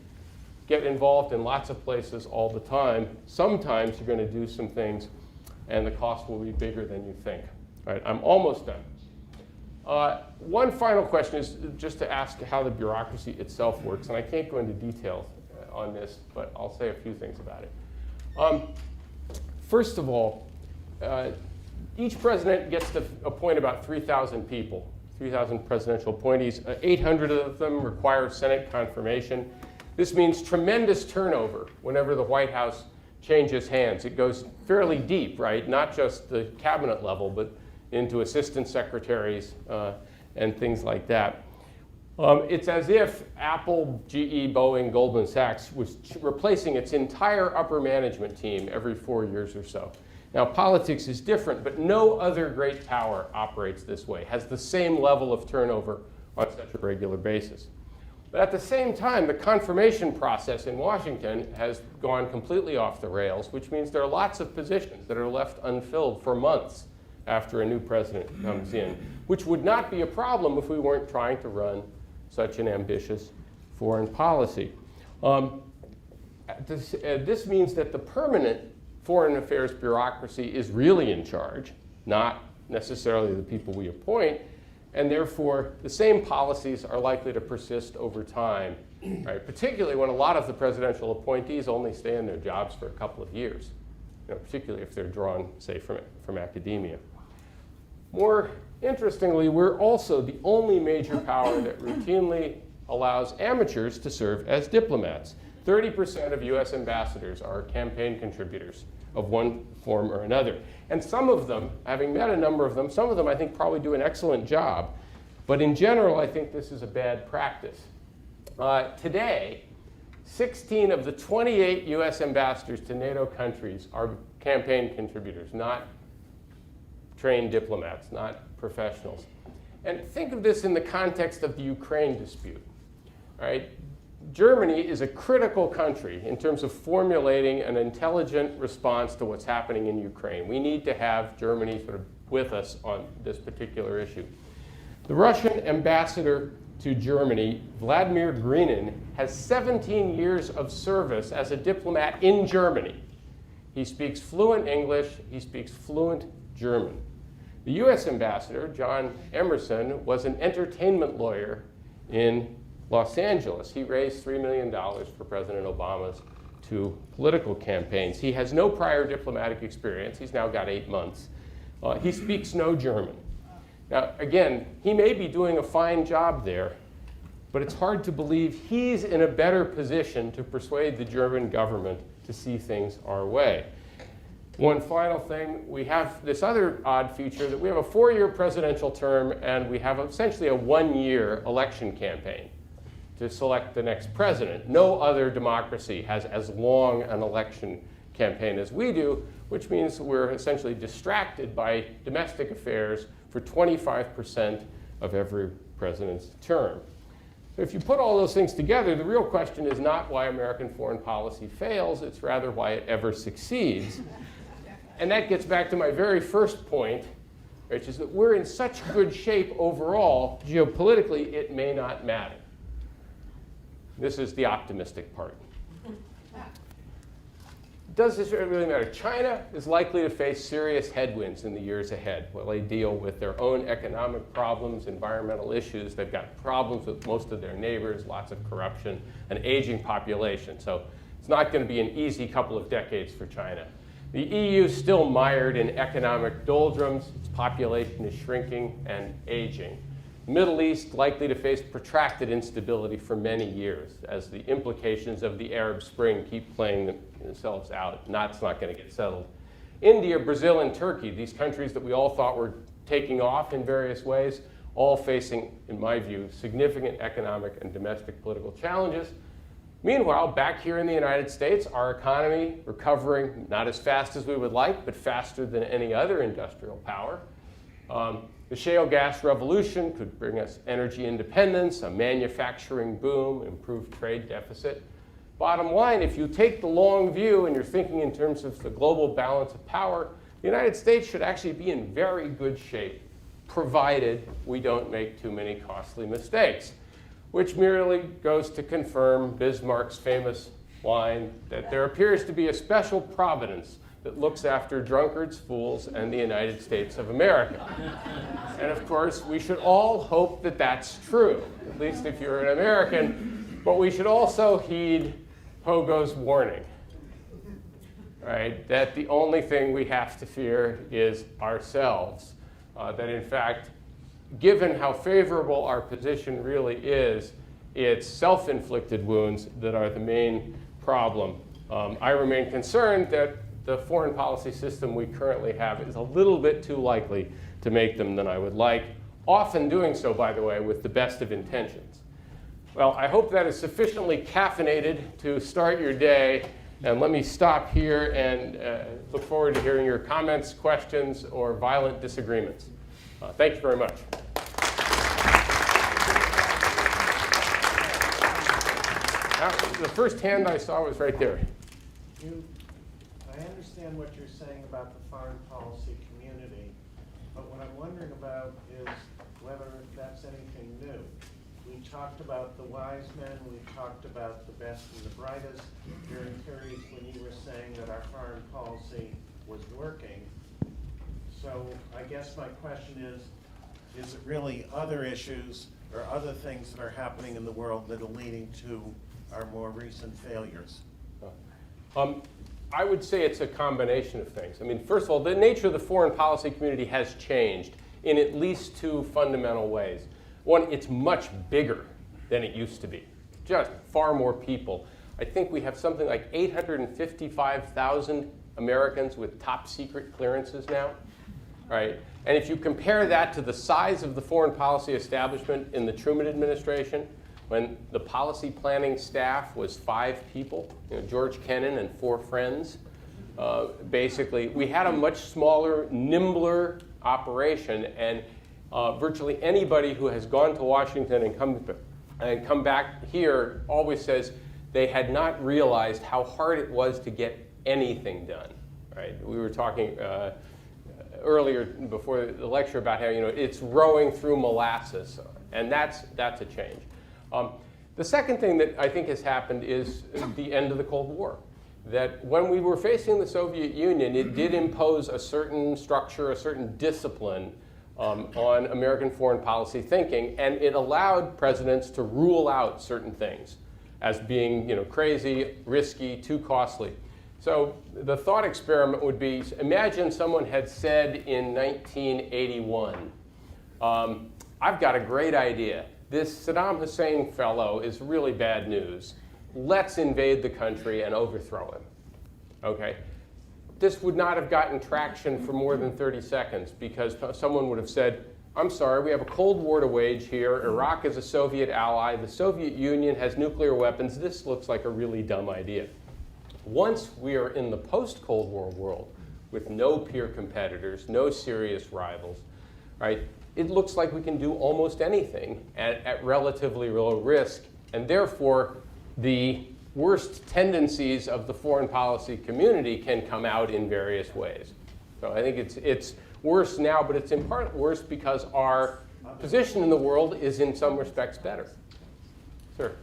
get involved in lots of places all the time, sometimes you're going to do some things and the cost will be bigger than you think. All right, I'm almost done. One final question is just to ask how the bureaucracy itself works, and I can't go into detail on this, but I'll say a few things about it. First of all, each president gets to appoint about 3,000 people, 3,000 presidential appointees. 800 of them require Senate confirmation. This means tremendous turnover whenever the White House changes hands. It goes fairly deep, right? Not just the cabinet level, but into assistant secretaries and things like that. It's as if Apple, GE, Boeing, Goldman Sachs was replacing its entire upper management team every 4 years or so. Now, politics is different, but no other great power operates this way, has the same level of turnover on such a regular basis. But at the same time, the confirmation process in Washington has gone completely off the rails, which means there are lots of positions that are left unfilled for months after a new president comes in, which would not be a problem if we weren't trying to run such an ambitious foreign policy. This means that the permanent foreign affairs bureaucracy is really in charge, not necessarily the people we appoint, and therefore the same policies are likely to persist over time, right? Particularly when a lot of the presidential appointees only stay in their jobs for a couple of years, particularly if they're drawn, say, from academia. More interestingly, we're also the only major power that routinely allows amateurs to serve as diplomats. 30% of US ambassadors are campaign contributors of one form or another. And some of them, having met a number of them, some of them I think probably do an excellent job. But in general, I think this is a bad practice. Today, 16 of the 28 US ambassadors to NATO countries are campaign contributors, not trained diplomats, not professionals. And think of this in the context of the Ukraine dispute. Right? Germany is a critical country in terms of formulating an intelligent response to what's happening in Ukraine. We need to have Germany sort of with us on this particular issue. The Russian ambassador to Germany, Vladimir Grinin, has 17 years of service as a diplomat in Germany. He speaks fluent English, he speaks fluent German. The U.S. ambassador, John Emerson, was an entertainment lawyer in Los Angeles. He raised $3 million for President Obama's 2 political campaigns. He has no prior diplomatic experience. He's now got 8 months. He speaks no German. Now, again, he may be doing a fine job there, but it's hard to believe he's in a better position to persuade the German government to see things our way. One final thing, we have this other odd feature that we have a 4-year presidential term and we have essentially a 1-year election campaign to select the next president. No other democracy has as long an election campaign as we do, which means we're essentially distracted by domestic affairs for 25% of every president's term. So if you put all those things together, the real question is not why American foreign policy fails, it's rather why it ever succeeds. And that gets back to my very first point, which is that we're in such good shape overall, geopolitically, it may not matter. This is the optimistic part. Does this really matter? China is likely to face serious headwinds in the years ahead while they deal with their own economic problems, environmental issues. They've got problems with most of their neighbors, lots of corruption, an aging population. So it's not going to be an easy couple of decades for China. The EU is still mired in economic doldrums. Its population is shrinking and aging. The Middle East likely to face protracted instability for many years as the implications of the Arab Spring keep playing themselves out. That's not going to get settled. India, Brazil, and Turkey, these countries that we all thought were taking off in various ways, all facing, in my view, significant economic and domestic political challenges. Meanwhile, back here in the United States, our economy recovering not as fast as we would like, but faster than any other industrial power. The shale gas revolution could bring us energy independence, a manufacturing boom, improved trade deficit. Bottom line, if you take the long view and you're thinking in terms of the global balance of power, the United States should actually be in very good shape, provided we don't make too many costly mistakes, which merely goes to confirm Bismarck's famous line that there appears to be a special providence that looks after drunkards, fools, and the United States of America. And of course, we should all hope that that's true, at least if you're an American, but we should also heed Pogo's warning, right? That the only thing we have to fear is ourselves. That in fact, given how favorable our position really is, it's self-inflicted wounds that are the main problem. I remain concerned that the foreign policy system we currently have is a little bit too likely to make them than I would like, often doing so, by the way, with the best of intentions. Well, I hope that is sufficiently caffeinated to start your day, and let me stop here and look forward to hearing your comments, questions, or violent disagreements. Thank you very much. The first hand I saw was right there. I understand what you're saying about the foreign policy community, but what I'm wondering about is whether that's anything new. We talked about the wise men, we talked about the best and the brightest during periods when you were saying that our foreign policy was working. So I guess my question is it really other issues or other things that are happening in the world that are leading to our more recent failures? I would say it's a combination of things. I mean, first of all, the nature of the foreign policy community has changed in at least 2 fundamental ways. One, it's much bigger than it used to be, just far more people. I think we have something like 855,000 Americans with top secret clearances now, right? And if you compare that to the size of the foreign policy establishment in the Truman administration, when the policy planning staff was 5 people, George Kennan and 4 friends, basically, we had a much smaller, nimbler operation, and Virtually anybody who has gone to Washington and come back here always says they had not realized how hard it was to get anything done. Right? We were talking earlier before the lecture about how it's rowing through molasses, and that's a change. The second thing that I think has happened is the end of the Cold War. That when we were facing the Soviet Union, it did impose a certain structure, a certain discipline on American foreign policy thinking, and it allowed presidents to rule out certain things as being crazy, risky, too costly. So the thought experiment would be, imagine someone had said in 1981, I've got a great idea. This Saddam Hussein fellow is really bad news. Let's invade the country and overthrow him. Okay? This would not have gotten traction for more than 30 seconds because someone would have said, I'm sorry, we have a Cold War to wage here. Iraq is a Soviet ally. The Soviet Union has nuclear weapons. This looks like a really dumb idea. Once we are in the post-Cold War world with no peer competitors, no serious rivals, right, it looks like we can do almost anything at relatively low risk, and therefore the worst tendencies of the foreign policy community can come out in various ways. So I think it's worse now, but it's in part worse because our position in the world is in some respects better. Sir?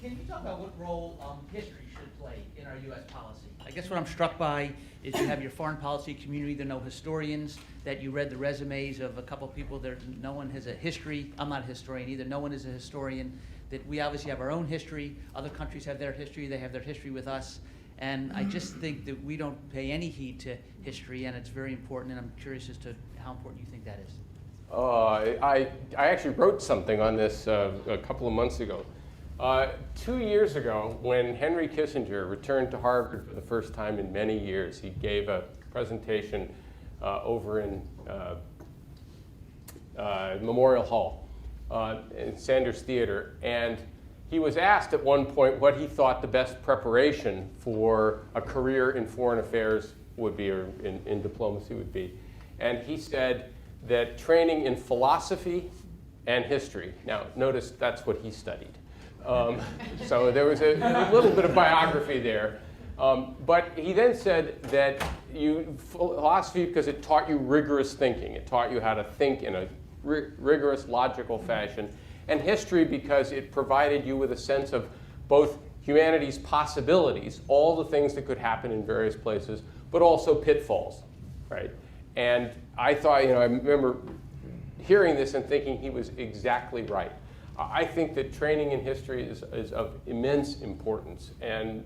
Can you talk about what role history should play in our U.S. policy? I guess what I'm struck by is you have your foreign policy community, there are no historians, that you read the resumes of a couple of people, no one has a history. I'm not a historian either, no one is a historian. That we obviously have our own history, other countries have their history, they have their history with us. And I just think that we don't pay any heed to history, and it's very important, and I'm curious as to how important you think that is. I actually wrote something on this a couple of months ago. 2 years ago, when Henry Kissinger returned to Harvard for the first time in many years, he gave a presentation over in Memorial Hall in Sanders Theater, and he was asked at one point what he thought the best preparation for a career in foreign affairs would be, or in diplomacy would be. And he said that training in philosophy and history. Now, notice that's what he studied. So there was a little bit of biography there. But he then said that philosophy, because it taught you rigorous thinking. It taught you how to think in a rigorous, logical fashion. And history, because it provided you with a sense of both humanity's possibilities, all the things that could happen in various places, but also pitfalls, right? And I thought, I remember hearing this and thinking he was exactly right. I think that training in history is of immense importance. And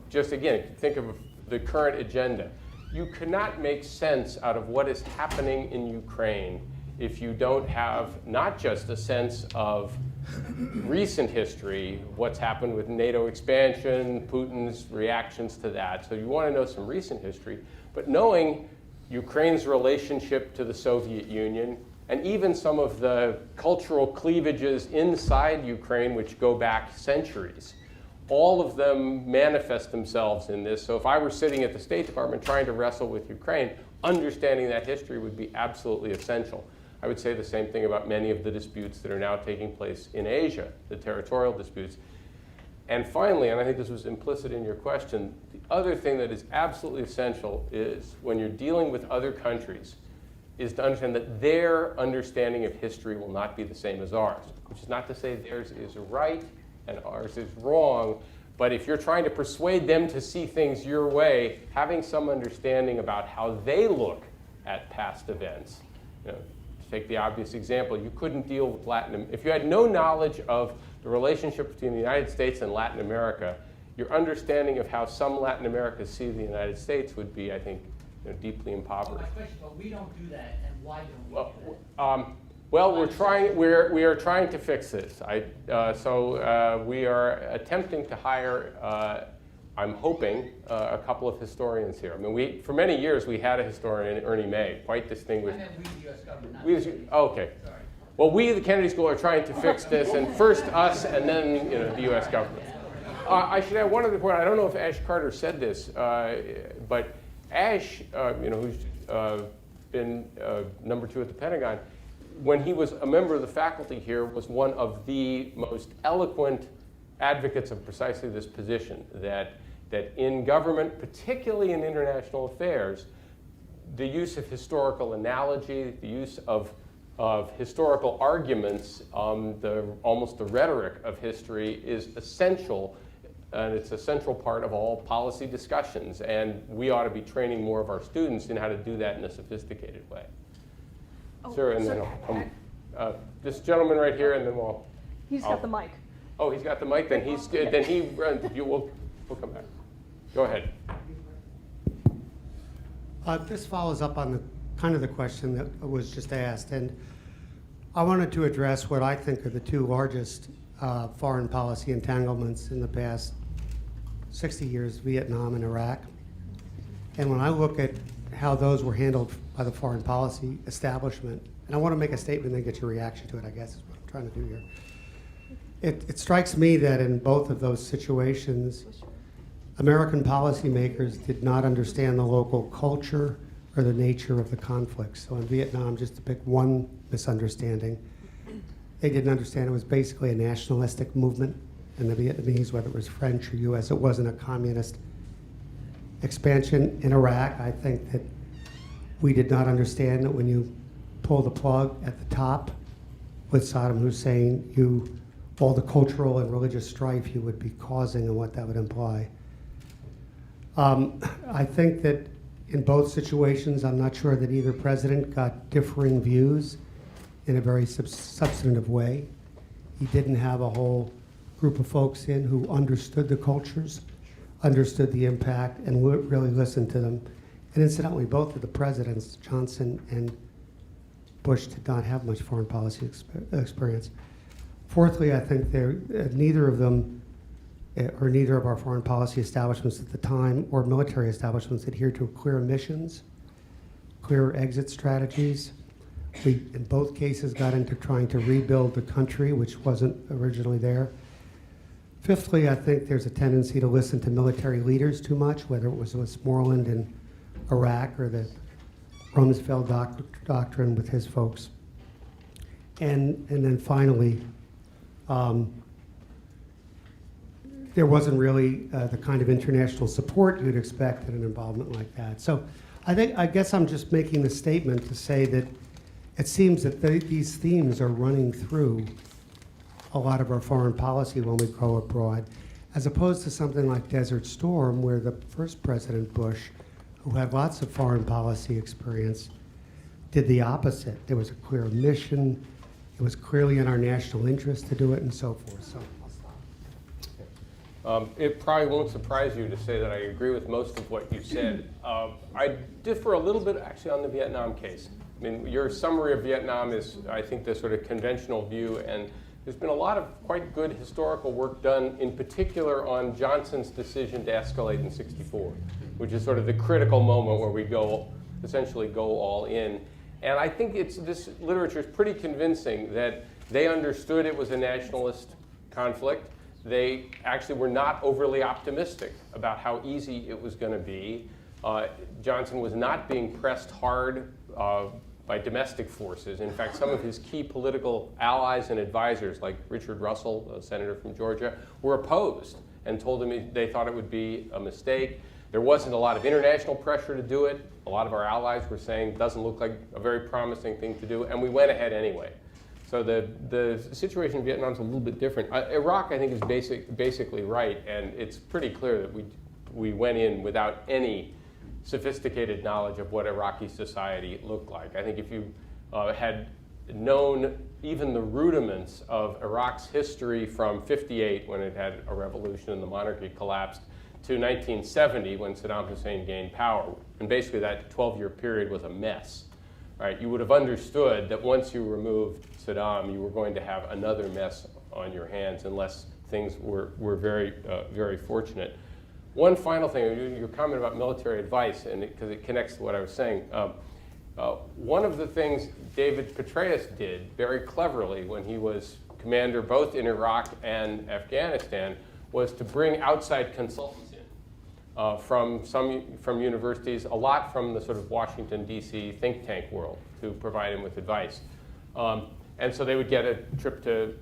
just again, think of the current agenda. You cannot make sense out of what is happening in Ukraine if you don't have not just a sense of recent history, what's happened with NATO expansion, Putin's reactions to that. So you want to know some recent history, but knowing Ukraine's relationship to the Soviet Union, and even some of the cultural cleavages inside Ukraine, which go back centuries. All of them manifest themselves in this. So if I were sitting at the State Department trying to wrestle with Ukraine, understanding that history would be absolutely essential. I would say the same thing about many of the disputes that are now taking place in Asia, the territorial disputes. And finally, and I think this was implicit in your question, the other thing that is absolutely essential is when you're dealing with other countries, is to understand that their understanding of history will not be the same as ours, which is not to say theirs is right and ours is wrong, but if you're trying to persuade them to see things your way, having some understanding about how they look at past events. To take the obvious example, you couldn't deal with if you had no knowledge of the relationship between the United States and Latin America, your understanding of how some Latin Americans see the United States would be, I think, deeply impoverished. My question, but we don't do that, and why don't we do that? Well, we are trying to fix this. We are attempting to hire, I'm hoping, a couple of historians here. I mean, for many years we had a historian, Ernie May, quite distinguished. I meant we, the U.S. government, not okay. Sorry. Well, we, the Kennedy School, are trying to fix this, and first us, and then the U.S. government. I should add one other point. I don't know if Ash Carter said this, but Ash, who's been number 2 at the Pentagon, when he was a member of the faculty here, was one of the most eloquent advocates of precisely this position, that in government, particularly in international affairs, the use of historical analogy, the use of historical arguments, almost the rhetoric of history is essential, and it's a central part of all policy discussions, and we ought to be training more of our students in how to do that in a sophisticated way. Sir, and then this gentleman right here, and then we'll... He's got the mic. Oh, he's got the mic, then we'll come back. Go ahead. This follows up on the question that was just asked, and I wanted to address what I think are the 2 largest foreign policy entanglements in the past 60 years, Vietnam and Iraq. And when I look at how those were handled by the foreign policy establishment, and I want to make a statement and then get your reaction to it, I guess is what I'm trying to do here. It strikes me that in both of those situations, American policymakers did not understand the local culture or the nature of the conflict. So in Vietnam, just to pick one misunderstanding, they didn't understand it was basically a nationalistic movement, and the Vietnamese, whether it was French or U.S., it wasn't a communist expansion. In Iraq, I think that we did not understand that when you pull the plug at the top with Saddam Hussein, all the cultural and religious strife you would be causing and what that would imply. I think that in both situations, I'm not sure that either president got differing views in a very substantive way. He didn't have a whole group of folks in who understood the cultures, understood the impact, and really listened to them. And incidentally, both of the presidents, Johnson and Bush, did not have much foreign policy experience. Fourthly, I think neither of them, or neither of our foreign policy establishments at the time, or military establishments, adhered to clear missions, clear exit strategies. We, in both cases, got into trying to rebuild the country, which wasn't originally there. Fifthly, I think there's a tendency to listen to military leaders too much, whether it was Westmoreland in Iraq or the Rumsfeld doctrine with his folks. And then finally, there wasn't really the kind of international support you'd expect in an involvement like that. So I guess I'm just making the statement to say that it seems that these themes are running through a lot of our foreign policy when we go abroad, as opposed to something like Desert Storm, where the first President Bush, who had lots of foreign policy experience, did the opposite. There was a clear mission. It was clearly in our national interest to do it, and so forth. So I'll stop. It probably won't surprise you to say that I agree with most of what you said. I differ a little bit actually on the Vietnam case. I mean, your summary of Vietnam is, I think, the sort of conventional view, and there's been a lot of quite good historical work done, in particular on Johnson's decision to escalate in '64, which is sort of the critical moment where we essentially go all in. And I think this literature is pretty convincing that they understood it was a nationalist conflict. They actually were not overly optimistic about how easy it was going to be. Johnson was not being pressed hard by domestic forces. In fact, some of his key political allies and advisors, like Richard Russell, a senator from Georgia, were opposed and told him they thought it would be a mistake. There wasn't a lot of international pressure to do it. A lot of our allies were saying it doesn't look like a very promising thing to do, and we went ahead anyway. So the situation in Vietnam is a little bit different. Iraq, I think, is basically right, and it's pretty clear that we went in without any sophisticated knowledge of what Iraqi society looked like. I think if you had known even the rudiments of Iraq's history from '58, when it had a revolution and the monarchy collapsed, to 1970, when Saddam Hussein gained power, and basically that 12-year period was a mess, right? You would have understood that once you removed Saddam, you were going to have another mess on your hands unless things were very, very fortunate. One final thing, your comment about military advice, and because it connects to what I was saying. One of the things David Petraeus did very cleverly when he was commander both in Iraq and Afghanistan was to bring outside consultants in, from universities, a lot from the sort of Washington, D.C. think tank world to provide him with advice. And so they would get a trip to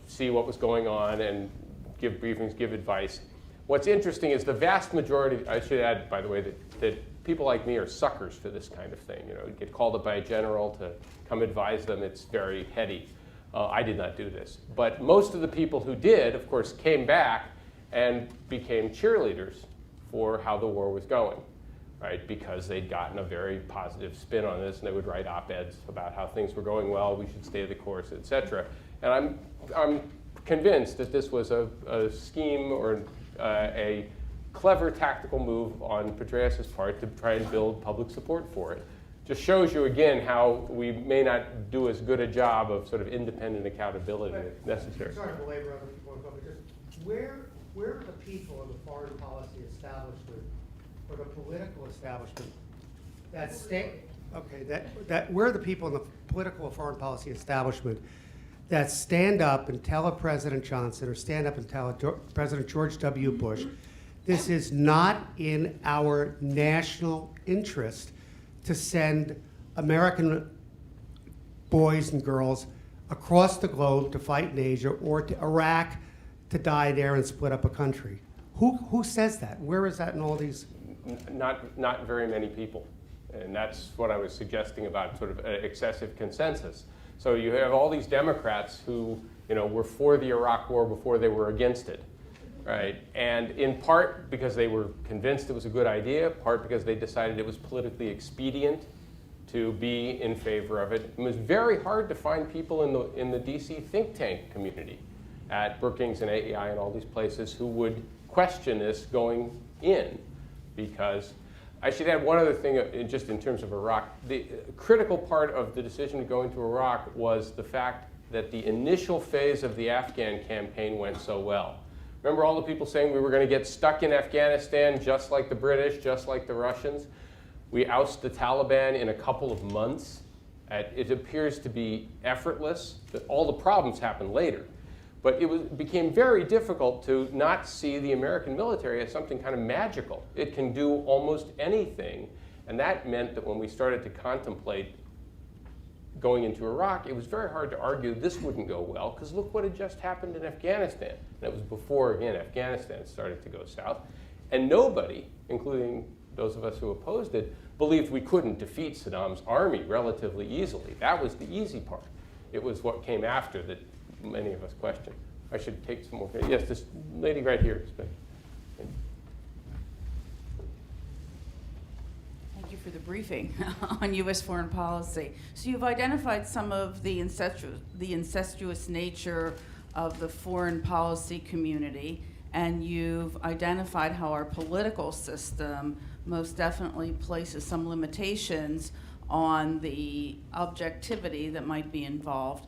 see what was going on and give briefings, give advice. What's interesting is the vast majority, I should add, by the way, that people like me are suckers for this kind of thing. You know, get called up by a general to come advise them. It's very heady. I did not do this. But most of the people who did, of course, came back and became cheerleaders for how the war was going, right? Because they'd gotten a very positive spin on this, and they would write op-eds about how things were going well, we should stay the course, et cetera. And I'm convinced that this was a scheme or a clever tactical move on Petraeus' part to try and build public support for it. Just shows you again how we may not do as good a job of sort of independent accountability if necessary. Sorry to belabor other people, but just where are the people in the foreign policy establishment or the political establishment where are the people in the political or foreign policy establishment that stand up and tell a President Johnson or stand up and tell President George W. Bush, this is not in our national interest to send American boys and girls across the globe to fight in Asia or to Iraq to die there and split up a country? Who says that? Where is that in all these? Not very many people. And that's what I was suggesting about sort of excessive consensus. So you have all these Democrats who, you know, were for the Iraq War before they were against it, right? And in part because they were convinced it was a good idea, part because they decided it was politically expedient to be in favor of it. It was very hard to find people in the DC think tank community at Brookings and AEI and all these places who would question this going in, because I should add one other thing just in terms of Iraq. The critical part of the decision to go into Iraq was the fact that the initial phase of the Afghan campaign went so well. Remember all the people saying we were going to get stuck in Afghanistan just like the British, just like the Russians? We oust the Taliban in a couple of months. It appears to be effortless. All the problems happen later. But it became very difficult to not see the American military as something kind of magical. It can do almost anything. And that meant that when we started to contemplate going into Iraq, it was very hard to argue this wouldn't go well, because look what had just happened in Afghanistan. And it was before, again, Afghanistan started to go south. And nobody, including those of us who opposed it, believed we couldn't defeat Saddam's army relatively easily. That was the easy part. It was what came after that many of us question. I should take some more. Yes, this lady right here. Thank you for the briefing on U.S. foreign policy. So you've identified some of the incestuous nature of the foreign policy community, and you've identified how our political system most definitely places some limitations on the objectivity that might be involved.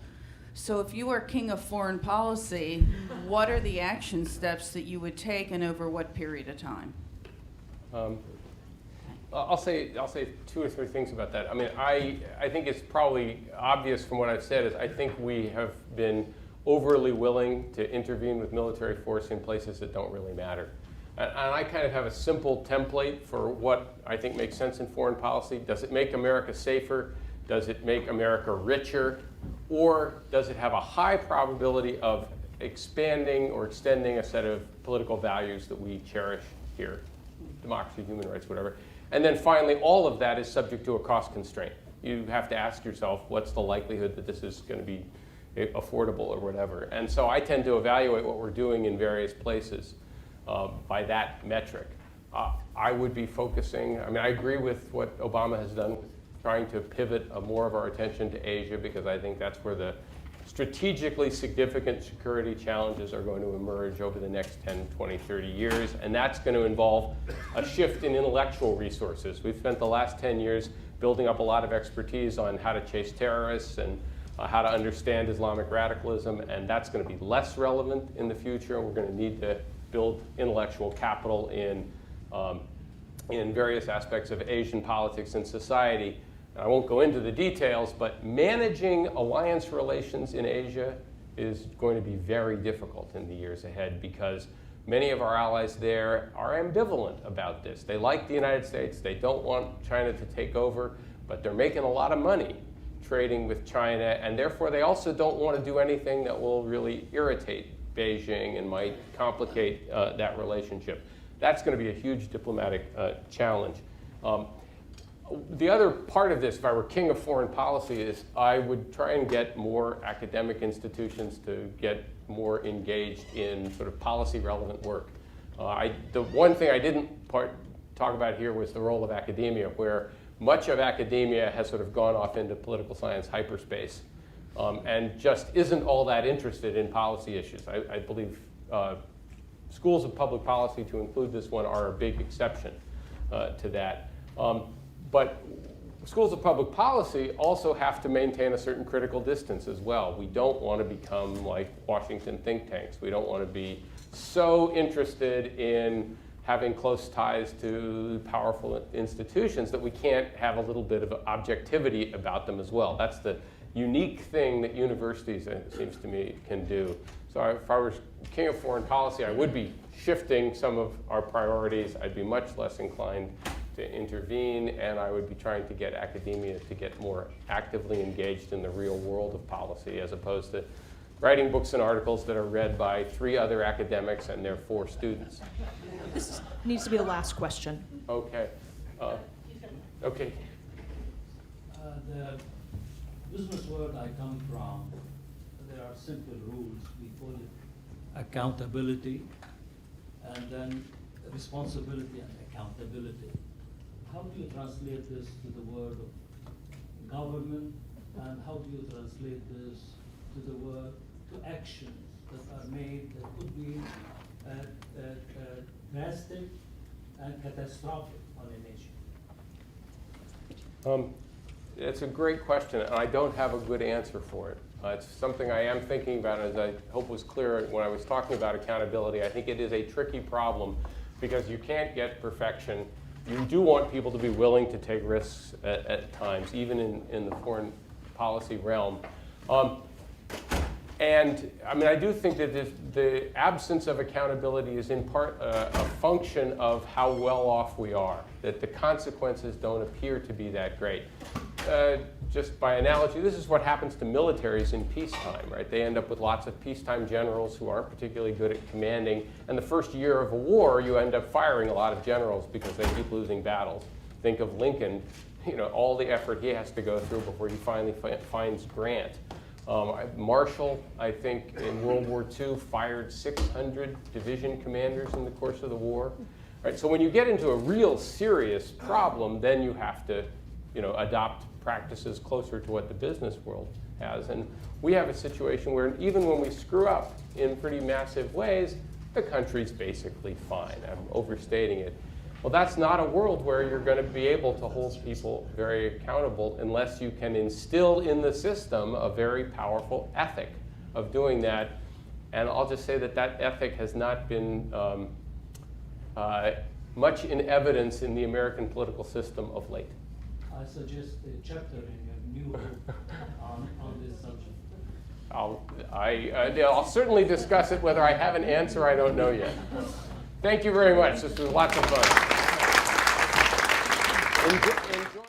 So if you were king of foreign policy, what are the action steps that you would take and over what period of time? I'll say two or three things about that. I mean, I think it's probably obvious from what I've said is I think we have been overly willing to intervene with military force in places that don't really matter. And I kind of have a simple template for what I think makes sense in foreign policy. Does it make America safer? Does it make America richer? Or does it have a high probability of expanding or extending a set of political values that we cherish here? Democracy, human rights, whatever. And then finally, all of that is subject to a cost constraint. You have to ask yourself, what's the likelihood that this is going to be affordable or whatever? And so I tend to evaluate what we're doing in various places by that metric. I would be focusing, I mean, I agree with what Obama has done, trying to pivot more of our attention to Asia, because I think that's where the strategically significant security challenges are going to emerge over the next 10, 20, 30 years. And that's going to involve a shift in intellectual resources. We've spent the last 10 years building up a lot of expertise on how to chase terrorists and how to understand Islamic radicalism, and that's going to be less relevant in the future. We're going to need to build intellectual capital in various aspects of Asian politics and society. I won't go into the details, but managing alliance relations in Asia is going to be very difficult in the years ahead, because Many of our allies there are ambivalent about this. They like the United States. They don't want China to take over, but they're making a lot of money trading with China, and therefore they also don't want to do anything that will really irritate Beijing and might complicate that relationship. That's going to be a huge diplomatic challenge. The other part of this, if I were king of foreign policy, is I would try and get more academic institutions to get more engaged in sort of policy-relevant work. The one thing I didn't talk about here was the role of academia, where much of academia has sort of gone off into political science hyperspace and just isn't all that interested in policy issues. I believe schools of public policy, to include this one, are a big exception to that. But schools of public policy also have to maintain a certain critical distance as well. We don't want to become like Washington think tanks. We don't want to be so interested in having close ties to powerful institutions that we can't have a little bit of objectivity about them as well. That's the unique thing that universities, it seems to me, can do. So if I were king of foreign policy, I would be shifting some of our priorities. I'd be much less inclined to intervene, and I would be trying to get academia to get more actively engaged in the real world of policy, as opposed to writing books and articles that are read by 3 other academics and their 4 students. This needs to be the last question. Okay. Okay. The business world I come from, there are simple rules. We call it accountability, and then responsibility and accountability. How do you translate this to the word of government, and how do you translate this to the word, to actions that are made that could be drastic and catastrophic on a nation? It's a great question, and I don't have a good answer for it. It's something I am thinking about, as I hope was clear when I was talking about accountability. I think it is a tricky problem because you can't get perfection. You do want people to be willing to take risks at times, even in the foreign policy realm. And I mean, I do think that the absence of accountability is in part a function of how well off we are, that the consequences don't appear to be that great. Just by analogy, this is what happens to militaries in peacetime, right? They end up with lots of peacetime generals who aren't particularly good at commanding. And the first year of a war, you end up firing a lot of generals because they keep losing battles. Think of Lincoln, all the effort he has to go through before he finally finds Grant. Marshall, I think, in World War II, fired 600 division commanders in the course of the war. Right? So when you get into a real serious problem, then you have to, adopt practices closer to what the business world has. And we have a situation where even when we screw up in pretty massive ways, the country's basically fine. I'm overstating it. Well, that's not a world where you're going to be able to hold people very accountable unless you can instill in the system a very powerful ethic of doing that. And I'll just say that that ethic has not been much in evidence in the American political system of late. I suggest a chapter in your new book on this subject. I'll certainly discuss it. Whether I have an answer, I don't know yet. Thank you very much. This was lots of fun. Enjoy